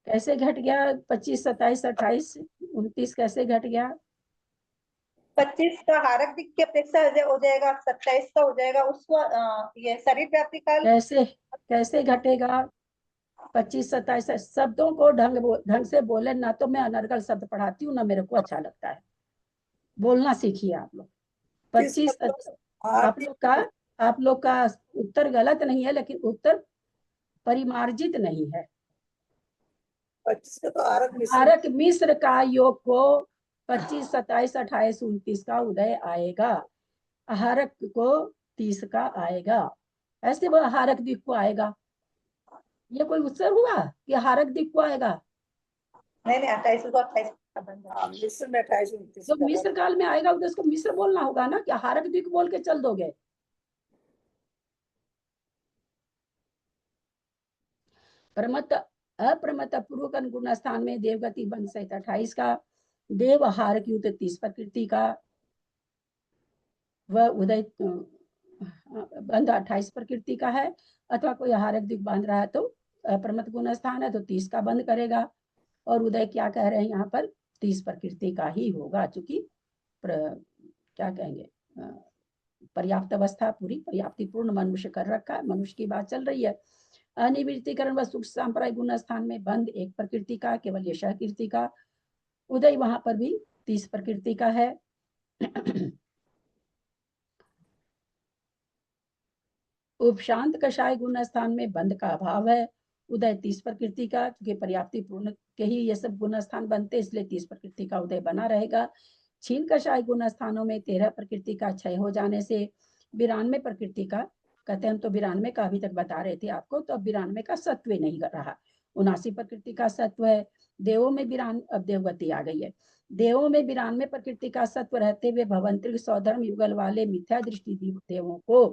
कैसे घट गया? 25, 27, 28, 29 कैसे घट गया? 25 का हारक दिक की अपेक्षा हो जाएगा, 27 का हो जाएगा उसको ये शरीर व्यापी काल। कैसे घटेगा? 25, 27 शब्दों को ढंग से बोले ना, तो मैं अनर्गल शब्द पढ़ाती हूँ ना मेरे को अच्छा लगता है, बोलना सीखिए आप लोग। 25 आप लोग का उत्तर गलत नहीं है, लेकिन उत्तर परिमार्जित नहीं है। 25 का तो आरक मिश्र का योग को 25, 27, 28, 29 का उदय आएगा, आहारक को 30 का आएगा, ऐसे वो आहारक दिक को आएगा। ये कोई उत्सव हुआ कि आहारक दिक को आएगा? नहीं 28 को 28 मिश्र में 28, 29 जो मिश्र काल में आएगा तो उसको मिश्र बोलना होगा ना, कि आहारक दिक बोल के चल दोगे? प्रमत अप्रमत पूर्वक गुण स्थान में देवगति बंध सहित 28 का, देव हार की युत 30 प्रकृति का, वह उदय बंध 28 प्रकृति का है, अथवा कोई हारक दिख बांध रहा है तो अप्रमत गुण स्थान है तो 30 का बंद करेगा, और उदय क्या कह रहे हैं यहाँ पर 30 प्रकृति का ही होगा, चूंकि क्या कहेंगे पर्याप्त अवस्था पूरी पर्याप्ति पूर्ण मनुष्य कर रखा है, मनुष्य की बात चल रही है। अनिवृत्तिकरण व सूक्ष्म सांप्राय गुण स्थान में बंद 1 प्रकृति का, केवल यश कीर्ति का, उदय वहां पर भी 30 प्रकृति का है। उपशांत कषाय गुण स्थान में बंद का अभाव है, उदय 30 प्रकृति का, क्योंकि पर्याप्ति पूर्ण के ही ये सब गुण स्थान बनते, इसलिए 30 प्रकृति का उदय बना रहेगा। क्षीण कषाय गुण स्थानों में 13 प्रकृति का क्षय हो जाने से 92 प्रकृति का, कहते हैं हम तो 92 का अभी तक बता रहे थे आपको, तो अब 92 का सत्व नहीं कर रहा, 79 प्रकृति का सत्व है। देवों में 92, अब देवगति आ गई है, देवों में 92 प्रकृति का सत्व रहते हुए भवंतरिक सौधर्म युगल वाले मिथ्या दृष्टि देवों को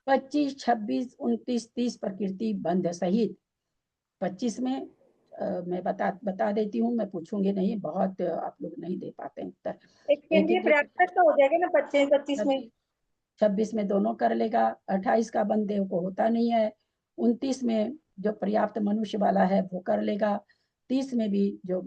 25, 26, 29, 30 प्रकृति बंध सहित 25 में मैं बता देती हूँ, मैं पूछूंगी नहीं, बहुत आप लोग नहीं दे पाते हैं उत्तर। एक केंद्रीय प्रयास तो हो जाएगा ना 25 में, 26 में दोनों कर लेगा, 28 का बंद देव को होता नहीं है, 29 में जो पर्याप्त मनुष्य वाला है वो कर लेगा, 30 में भी जो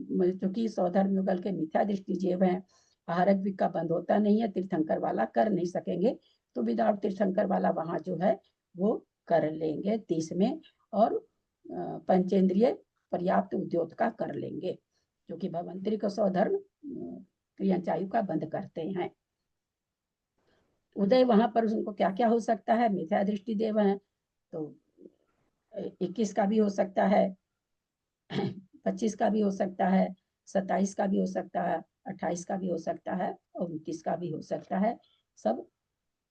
कि सौधर्म युगल के मिथ्या दृष्टि जीव है, आहारक भी का बंद होता नहीं है, तीर्थंकर वाला कर नहीं सकेंगे, तो विदाउट तीर्थंकर वाला वहां जो है वो कर लेंगे 30 में, और पंचेंद्रिय पर्याप्त उद्योग का कर लेंगे, जो कि भवंतरी को सौधर्म क्रियांचायु का बंद करते हैं। उदय वहां पर उनको क्या क्या हो सकता है, मिथ्या दृष्टि देव है तो 21 का भी हो सकता है, 25 का भी हो सकता है, 27 का भी हो सकता है, 28 का भी हो सकता है, और 29 का भी हो सकता है। सब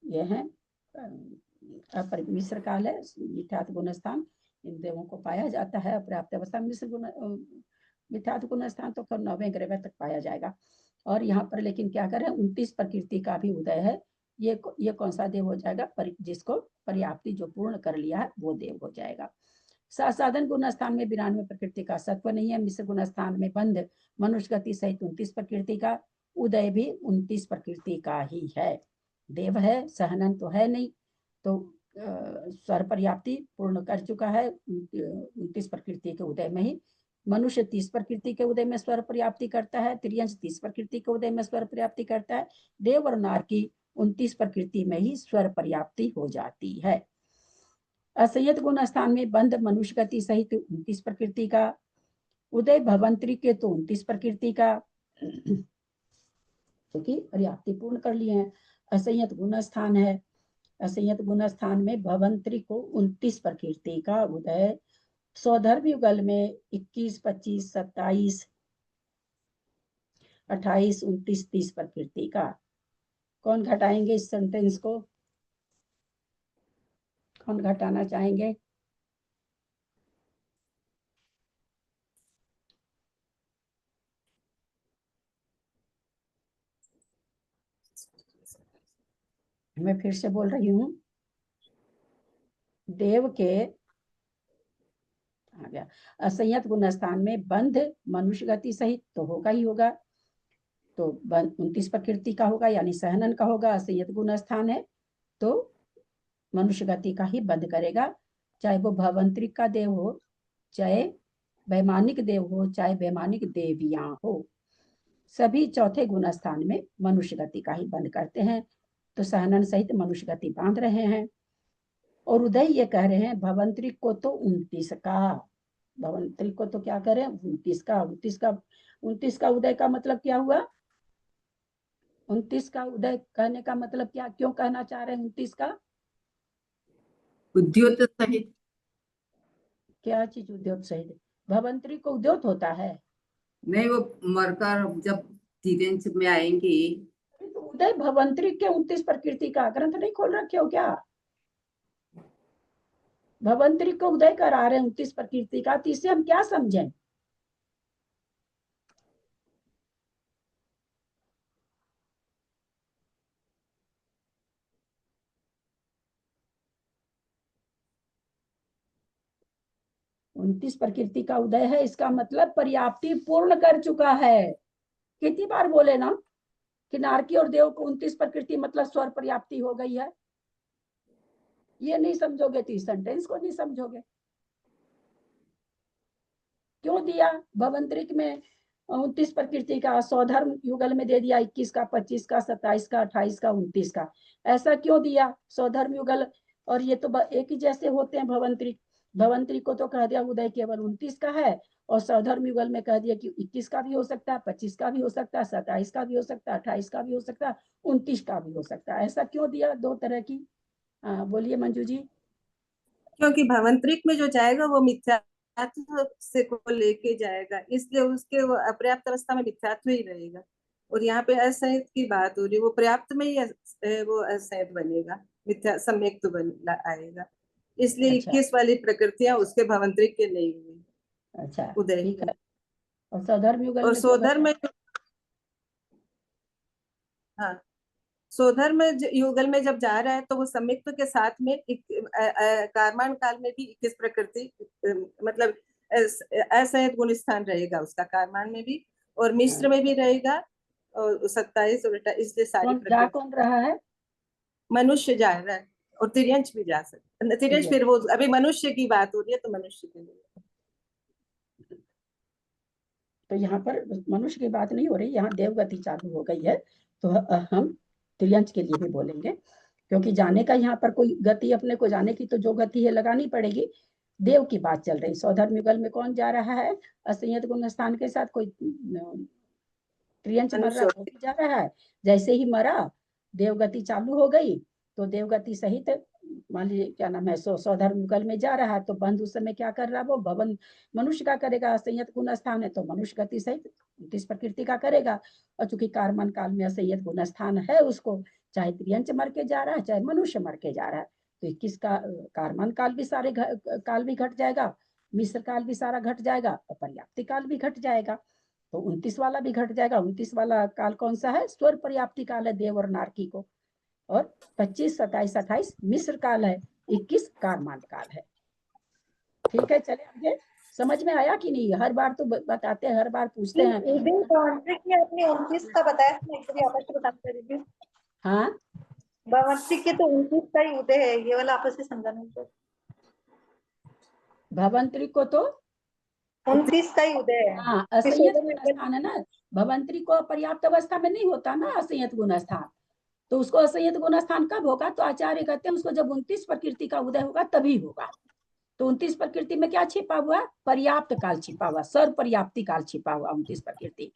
ये है मिश्र काल है, मिथ्यात्व गुण स्थान इन देवों को पाया जाता है। पर्याप्त अवस्था मिश्र गुण मिथ्यात्व गुण स्थान तो 9वें ग्रह तक पाया जाएगा। और यहाँ पर लेकिन क्या करें, 29 प्रकृति का भी उदय है, ये कौन सा देव हो जाएगा, जिसको पर्याप्ति जो पूर्ण कर लिया है वो देव हो जाएगा। साधन गुण स्थान में 92 प्रकृति का सत्व नहीं है, मिश्र गुण स्थान में बंध मनुष्य गति सहित 29 प्रकृति का, उदय भी 29 प्रकृति का ही है। देव है, सहनन तो है नहीं, तो स्वर पर्याप्ति पूर्ण कर चुका है 29 प्रकृति के उदय में ही। मनुष्य 30 प्रकृति के उदय में स्वर पर्याप्ति करता है, त्रियंश 30 प्रकृति के उदय में स्वर पर्याप्ति करता है, देव और नार की 29 प्रकृति में ही स्वर पर्याप्ति हो जाती है। असंयत गुण स्थान में बंध मनुष्य गति सहित 29 प्रकृति का, उदय भवंतरी के तो 29 प्रकृति का, क्योंकि पर्याप्ति पूर्ण कर लिए हैं। असंयत गुण स्थान है, असंयत गुण स्थान में भवंतरी को 29 प्रकृति का उदय, सौधर्म युगल में 21, 25, 27, 28, 29, 30 प्रकृति का। कौन घटाएंगे इस सेंटेंस को, कौन घटाना चाहेंगे? मैं फिर से बोल रही हूँ, देव के आ गया असंयत गुण स्थान में बंध मनुष्य गति सहित तो होगा ही होगा, तो 29 प्रकृति का होगा, यानी सहनन का होगा। असंयत गुण स्थान है तो मनुष्य गति का ही बंध करेगा, चाहे वो भवंतरिक का देव हो, चाहे वैमानिक देव हो, चाहे वैमानिक देवियां हो, सभी चौथे गुण स्थान में मनुष्य गति का ही बंद करते हैं, तो सहनन सहित मनुष्य गति बांध रहे हैं। और उदय ये कह रहे हैं भवंतरिक को तो 29 का, भवंतरिक को तो क्या करें 29 का, 29 का उदय का मतलब क्या हुआ, 29 का उदय कहने का मतलब क्या, क्यों कहना चाह रहे हैं 29 का? उद्योत सहित। क्या चीज उद्योत सहित? भवंतरी को उद्योत होता है नहीं, वो मरकर जब तिरंज में आएंगे। तो उदय भवंतरी के 29 प्रकृति का ग्रंथ नहीं खोल रखे हो क्या? भवंतरी को उदय करा रहे हैं 29 प्रकृति का, तो इससे हम क्या समझें? 29 प्रकृति का उदय है, इसका मतलब पर्याप्ति पूर्ण कर चुका है। कितनी बार बोले ना कि नारकी और देव को 29 प्रकृति मतलब स्वर पर्याप्ति हो गई है। ये नहीं समझोगे तो इस सेंटेंस को नहीं समझोगे। क्यों दिया भवंतरिक में 29 प्रकृति का, सौधर्म युगल में दे दिया 21 का, 25 का, 27 का, 28 का, 29 का। ऐसा क्यों दिया सौधर्म युगल? और ये तो एक ही जैसे होते हैं भवंतरिक। भवंतरिक को तो कह दिया उदय केवल 29 का है, और सौधर्म युगल में कह दिया कि 21 का भी हो सकता है, 25 का भी हो सकता है, 27 का भी हो सकता है, 28 का भी हो सकता है, 29 का भी हो सकता है। ऐसा क्यों दिया दो तरह की? बोलिए मंजू जी। क्योंकि भवंतरिक में जो जाएगा वो मिथ्यात्व से को लेके जाएगा, इसलिए उसके वो अपर्याप्त अवस्था में मिथ्यात्व ही रहेगा। और यहाँ पे असंयत की बात हो रही है, वो पर्याप्त में ही वो असंयत बनेगा, मिथ्या सम्यक तो बन आएगा। इसलिए अच्छा। 21 वाली प्रकृतियां उसके भवंतरिक के नहीं हुई, अच्छा उदय ठीक हुई। है। और सौधर्म युगल और में क्यों सोधर्म में, हाँ, सोधर्म युगल में जब जा रहा है तो वो सम्यक्त्व के साथ में कारमान काल में भी 21 प्रकृति मतलब असंयत गुण स्थान रहेगा उसका, कारमान में भी और मिश्र में भी रहेगा, और 27 और 28, इसलिए सारी कौन जा प्रकृति। कौन रहा है? मनुष्य जा रहा है और तिर्यंश भी जा सकता है। तिर्यंश फिर वो अभी मनुष्य की बात हो रही है तो मनुष्य के लिए। तो यहाँ पर मनुष्य की बात नहीं हो रही, यहाँ देवगति चालू हो गई है। तो हम त्रियंश के लिए भी बोलेंगे, क्योंकि जाने का यहाँ पर कोई गति अपने को जाने की तो जो गति है लगानी पड़ेगी। देव की बात चल रही। सौधर्म युगल में कौन जा रहा है? असंयत गुण स्थान के साथ कोई त्रियंश मर रहा तो भी जा रहा है। जैसे ही मरा देवगति चालू हो गई, तो देवगति सहित मान लीजिए क्या नाम है सौधर्म युगल में जा रहा है, तो बंध उस समय क्या कर रहा है? वो भवन मनुष्य का करेगा। असंयत गुण स्थान है तो मनुष्य गति सहित 29 प्रकृति का करेगा। और चूंकि कारमान काल में असंयत गुण स्थान है उसको, चाहे त्रियंच मर के जा रहा है चाहे मनुष्य मर के जा रहा है, तो 21 का कारमान काल भी सारे काल भी घट जाएगा, मिश्र काल भी सारा घट जाएगा, और पर्याप्ति काल भी घट जाएगा। तो 29 वाला भी घट जाएगा। 29 वाला काल कौन सा है? स्वर पर्याप्ति काल है देव और नारकी को। और 25, 27, 28 मिश्र काल है, 21 कारमान काल है। ठीक है, चले आगे। समझ में आया कि नहीं? हर बार तो बताते हैं, हर बार पूछते हैं। आपने 29 का बताया था, एक बार आपस में बता दीजिए। हाँ, भवंतरिक के तो 29 का ही उदय है, ये वाला आपस में समझाना। भवंतरिक को तो 29 का ही उदय है। हाँ असंयत गुण स्थान है ना। भवंतरिक को पर्याप्त अवस्था में नहीं होता ना असंयत गुण स्थान, तो उसको असंयत गुण स्थान कब होगा? तो आचार्य कहते हैं उसको जब 29 प्रकृति का उदय होगा तभी होगा। तो 29 प्रकृति में क्या छिपा हुआ? पर्याप्त काल छिपा हुआ, सर्व पर्याप्ति काल छिपा हुआ 29 प्रकृति।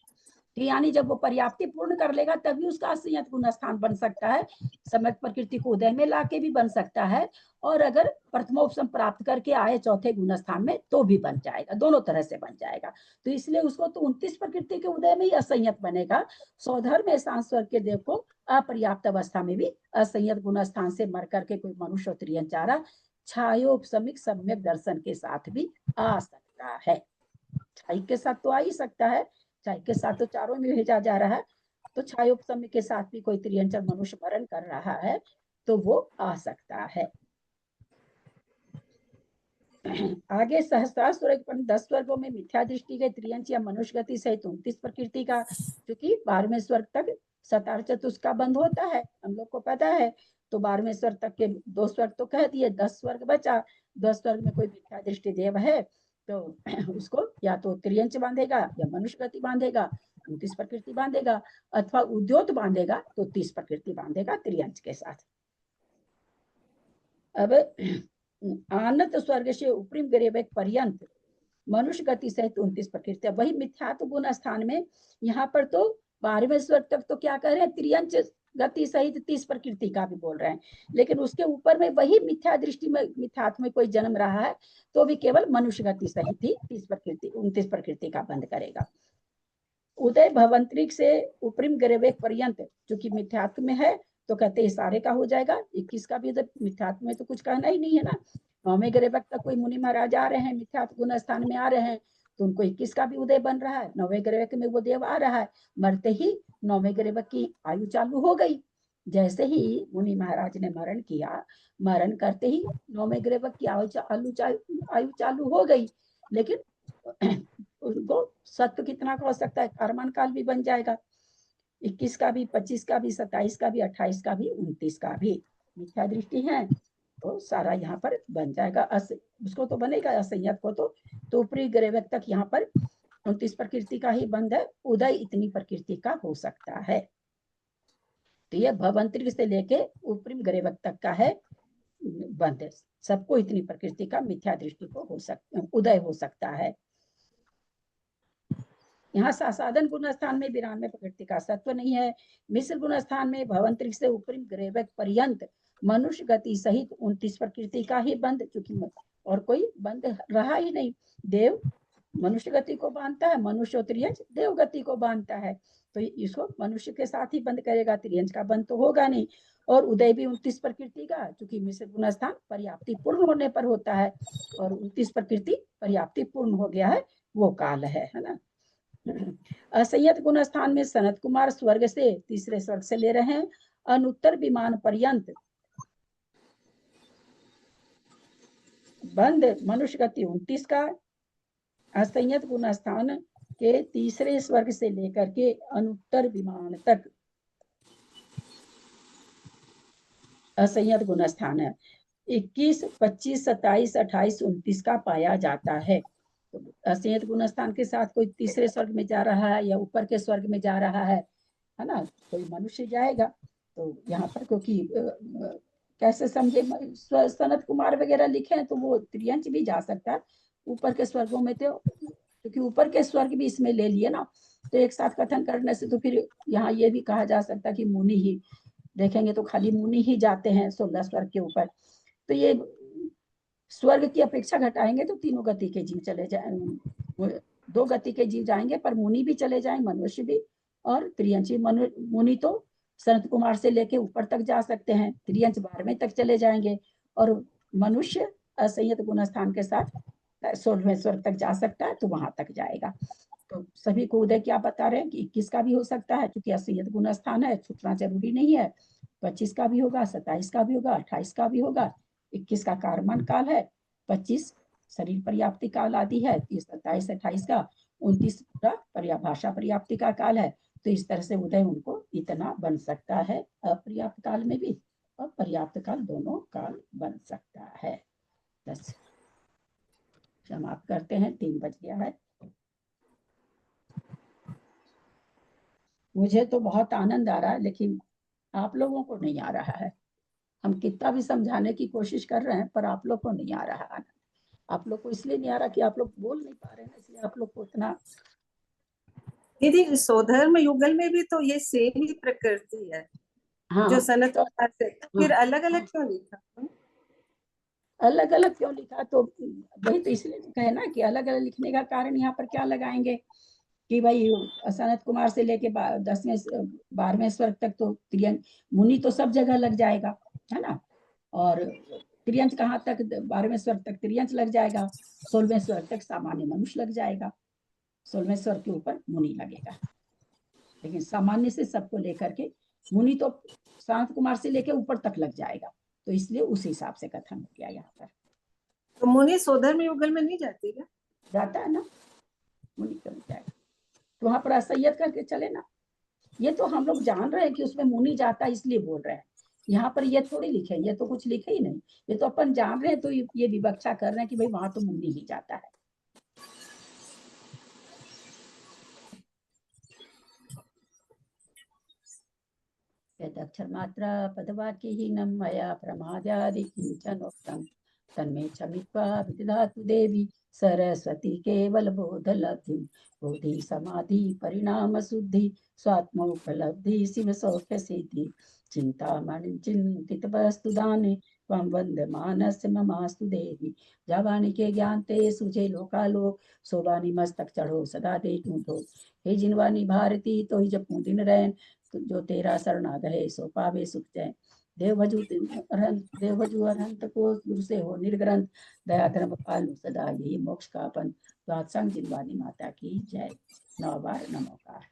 यानी जब वो पर्याप्ति पूर्ण कर लेगा तभी उसका असंयत गुण स्थान बन सकता है। सम्यक प्रकृति को उदय में लाके भी बन सकता है, और अगर प्रथमोपसम प्राप्त करके आए चौथे गुण स्थान में तो भी बन जाएगा, दोनों तरह से बन जाएगा। तो इसलिए उसको तो 29 प्रकृति के उदय में ही असंयत बनेगा। सौधर्म में सांस्वर के देव को अपर्याप्त अवस्था में भी असंयत गुण स्थान से मर करके कोई मनुष्य त्रियंचारा छायोपसमिक सम्यक दर्शन के साथ भी आ सकता है। छाई के साथ तो आ ही सकता है, छाई के साथ तो चारों में भेजा जा रहा है, तो छायोपसम्य के साथ भी कोई त्रियंचर मनुष्य मरण कर रहा है तो वो आ सकता है। आगे सहस्त्रार 10 स्वर्गों में मिथ्या दृष्टि के त्रियंच या मनुष्य गति सहित 29 प्रकृति का, क्योंकि 12वें स्वर्ग तक सतार चतुष्क का बंध होता है, हम लोग को पता है। तो 12वें स्वर्ग तक के 2 स्वर्ग तो कह दिए, 10 स्वर्ग बचा। 10 स्वर्ग में कोई मिथ्या दृष्टि देव है तो उसको या तो त्रियंच बांधेगा या मनुष्य गति बांधेगा, 29 प्रकृति बांधेगा, अथवा उद्योत बांधेगा तो 30 प्रकृति बांधेगा त्रियंच के साथ। अब आनत स्वर्ग से उपरिम गरीब पर्यंत मनुष्य गति सहित 29 प्रकृति। वही मिथ्यात्व गुण स्थान में यहाँ पर तो 12वें स्वर्ग तक तो क्या कर रहे हैं? त्रियंच गति सहित 30 प्रकृति का भी बोल रहे हैं, लेकिन उसके ऊपर में वही मिथ्या दृष्टि में मिथ्यात्व में कोई जन्म रहा है तो भी केवल मनुष्य गति सहित ही 30 प्रकृति 29 प्रकृति का बंद करेगा। उदय भवंतरिक से उपरिम गरीब पर्यंत जो कि मिथ्यात्व में है तो कहते हैं सारे का हो जाएगा। 21 का भी मिथ्यात्व में तो कुछ कहना ही नहीं है ना। 9वें गरीबक तक कोई मुनि महाराज आ रहे हैं, मिथ्यात्व गुण स्थान में आ रहे हैं, तो उनको 21 का भी उदय बन रहा है। 9वें गरीबक में वो देव आ रहा है, मरते ही 9वें गरीबक की आयु चालू हो गई। जैसे ही मुनि महाराज ने मरण किया, मरण करते ही 9वें गरीबक की आयु चालू हो गई। लेकिन उनको सत्व कितना का हो सकता है, कर्मण काल भी बन जाएगा, 21 का भी, 25 का भी, 27 का भी, 28 का भी, 29 का भी। मिथ्या दृष्टि है तो सारा यहाँ पर बन जाएगा। उसको तो बनेगा असंयत को तो ऊपरी ग्रेवक तक यहाँ पर 29 प्रकृति का ही बंध है, उदय इतनी प्रकृति का हो सकता है। तो ये भवंतरिक से लेके ऊपरी ग्रेवक तक का है बंध है, सबको इतनी प्रकृति का मिथ्या दृष्टि को उदय हो सकता है। यहाँ साधन गुण स्थान में 92 प्रकृति का सत्व नहीं है। मिश्र गुण स्थान में भवंतरिक से ऊपरी ग्रेवक पर्यंत मनुष्य गति सहित 29 प्रकृति का ही बंध, क्योंकि और कोई बंध रहा ही नहीं। देव मनुष्य गति को बांधता है, मनुष्य त्रियंश देव गति को बांधता है, तो इसको मनुष्य के साथ ही बंद करेगा, त्रियंश का बंद तो होगा नहीं। और उदय भी 29 प्रकृति का, क्योंकि मिश्र गुण स्थान पर्याप्ति पूर्ण होने पर होता है, और 29 प्रकृति पर्याप्ति पूर्ण हो गया है, वो काल है ना। असंयत गुण स्थान में सनत कुमार स्वर्ग से, तीसरे स्वर्ग से ले रहे हैं, अनुत्तर विमान पर्यंत बंद मनुष्य गति 29 का। असंयत गुण स्थान के तीसरे स्वर्ग से लेकर के अनुत्तर विमान तक असंयत गुण स्थान है, 21, 25, 27, 28, 29 का पाया जाता है। तो असंयत गुण स्थान के साथ कोई तीसरे स्वर्ग में जा रहा है या ऊपर के स्वर्ग में जा रहा है ना, कोई मनुष्य जाएगा। तो यहाँ पर क्योंकि कैसे समझे, सनत कुमार वगैरह लिखे हैं तो वो त्रियंश भी जा सकता है ऊपर के स्वर्गों में, तो क्योंकि ऊपर के स्वर्ग भी इसमें ले लिए ना, तो एक साथ कथन करने से तो फिर यहाँ ये भी कहा जा सकता कि मुनि ही देखेंगे तो खाली मुनि ही जाते हैं 16 स्वर्ग के ऊपर। तो ये स्वर्ग की अपेक्षा घटाएंगे तो तीनों गति के जीव चले जाएंगे, 2 गति के जीव जाएंगे, पर मुनि भी चले जाएंगे, मनुष्य भी और त्रियंशी। मुनि तो सनत कुमार से लेके ऊपर तक जा सकते हैं, त्रियंश 12वें तक चले जाएंगे, और मनुष्य असंयत गुण स्थान के साथ 16वें स्वर्ग तक जा सकता है, तो वहां तक जाएगा। तो सभी को उदय क्या बता रहे हैं कि 21 का भी हो सकता है, क्योंकि असंयत गुण स्थान है, छूटना जरूरी नहीं है। 25 का भी होगा, 27 का भी होगा, 28 का भी होगा। 21 का कार्मन काल है, 25 शरीर पर्याप्ति काल आदि है, 30, 27, 28 का, 29 का भाषा पर्याप्ति का काल है। तो इस तरह से उदय उनको इतना बन सकता है, अपर्याप्त काल में भी और पर्याप्त काल, दोनों काल बन सकता है। बस समाप्त करते हैं, 3 बज गया है। मुझे तो बहुत आनंद आ रहा है, लेकिन आप लोगों को नहीं आ रहा है। हम कितना भी समझाने की कोशिश कर रहे हैं, पर आप लोग को नहीं आ रहा आनंद। आप लोग को इसलिए नहीं आ रहा कि आप लोग बोल नहीं पा रहे हैं, इसलिए आप लोग को उतना। दीदी स्वधर्म युगल में भी तो ये सेम ही प्रकृति है। हाँ, जो सनत कुमार से, फिर अलग अलग क्यों लिखा? अलग अलग क्यों लिखा? तो वही तो इसलिए कहे ना कि अलग अलग लिखने का कारण यहाँ पर क्या लगाएंगे कि भाई सनत कुमार से लेके 10वें 12वें स्वर्ग तक तो त्रियंश मुनि तो सब जगह लग जाएगा, है ना। और त्रियंश कहाँ तक? 12वें स्वर्ग तक त्रियंश लग जाएगा, 16वें स्वर्ग तक सामान्य मनुष्य लग जाएगा, 16वें स्वर्ग के ऊपर मुनि लगेगा। लेकिन सामान्य से सबको लेकर के मुनि तो सनत कुमार से लेके ऊपर तक लग जाएगा, तो इसलिए उस हिसाब से कथन हो गया यहाँ पर। तो मुनि स्वधर्म युगल में नहीं जाती क्या? जाता है ना, मुनि क्यों जाएगा? तो वहां पर असंयत करके चले ना। ये तो हम लोग जान रहे हैं कि उसमें मुनि जाता है, इसलिए बोल रहे हैं। यहाँ पर ये थोड़ी लिखे, ये तो कुछ लिखे ही नहीं, ये तो अपन जान रहे हैं, तो ये विवक्षा कर रहे हैं कि भाई वहां तो मुनि ही जाता है। यदक्षर मात्रा पदवाक्यहीनं मया प्रमादादि किंचनोक्तं तन्मे क्षमित्वा विदधातु देवी सरस्वती केवल बोधलब्धिं। बोधि समाधि परिणाम शुद्धि स्वात्मोपलब्धि शिव सौख्य सिद्धि। चिंतामणि चिंतित वस्तु दाने त्वं वंदमानस्य ममास्तु देवी। जवानी के ज्ञान ते सुझे लोकालोक सोबानी मस्तक चढ़ो सदा दे टूटो। हे जिनवानी भारती तो ही जपू दिन रैन जो तेरा शरणा गहे सो पावे सुख जय। देवभजु अरहंत को गुरु से हो निर्ग्रंथ दया धर्म पालु सदा यही मोक्ष का पंथ। तो सत्संग जिनवानी माता की जय। 9 बार नमोकार।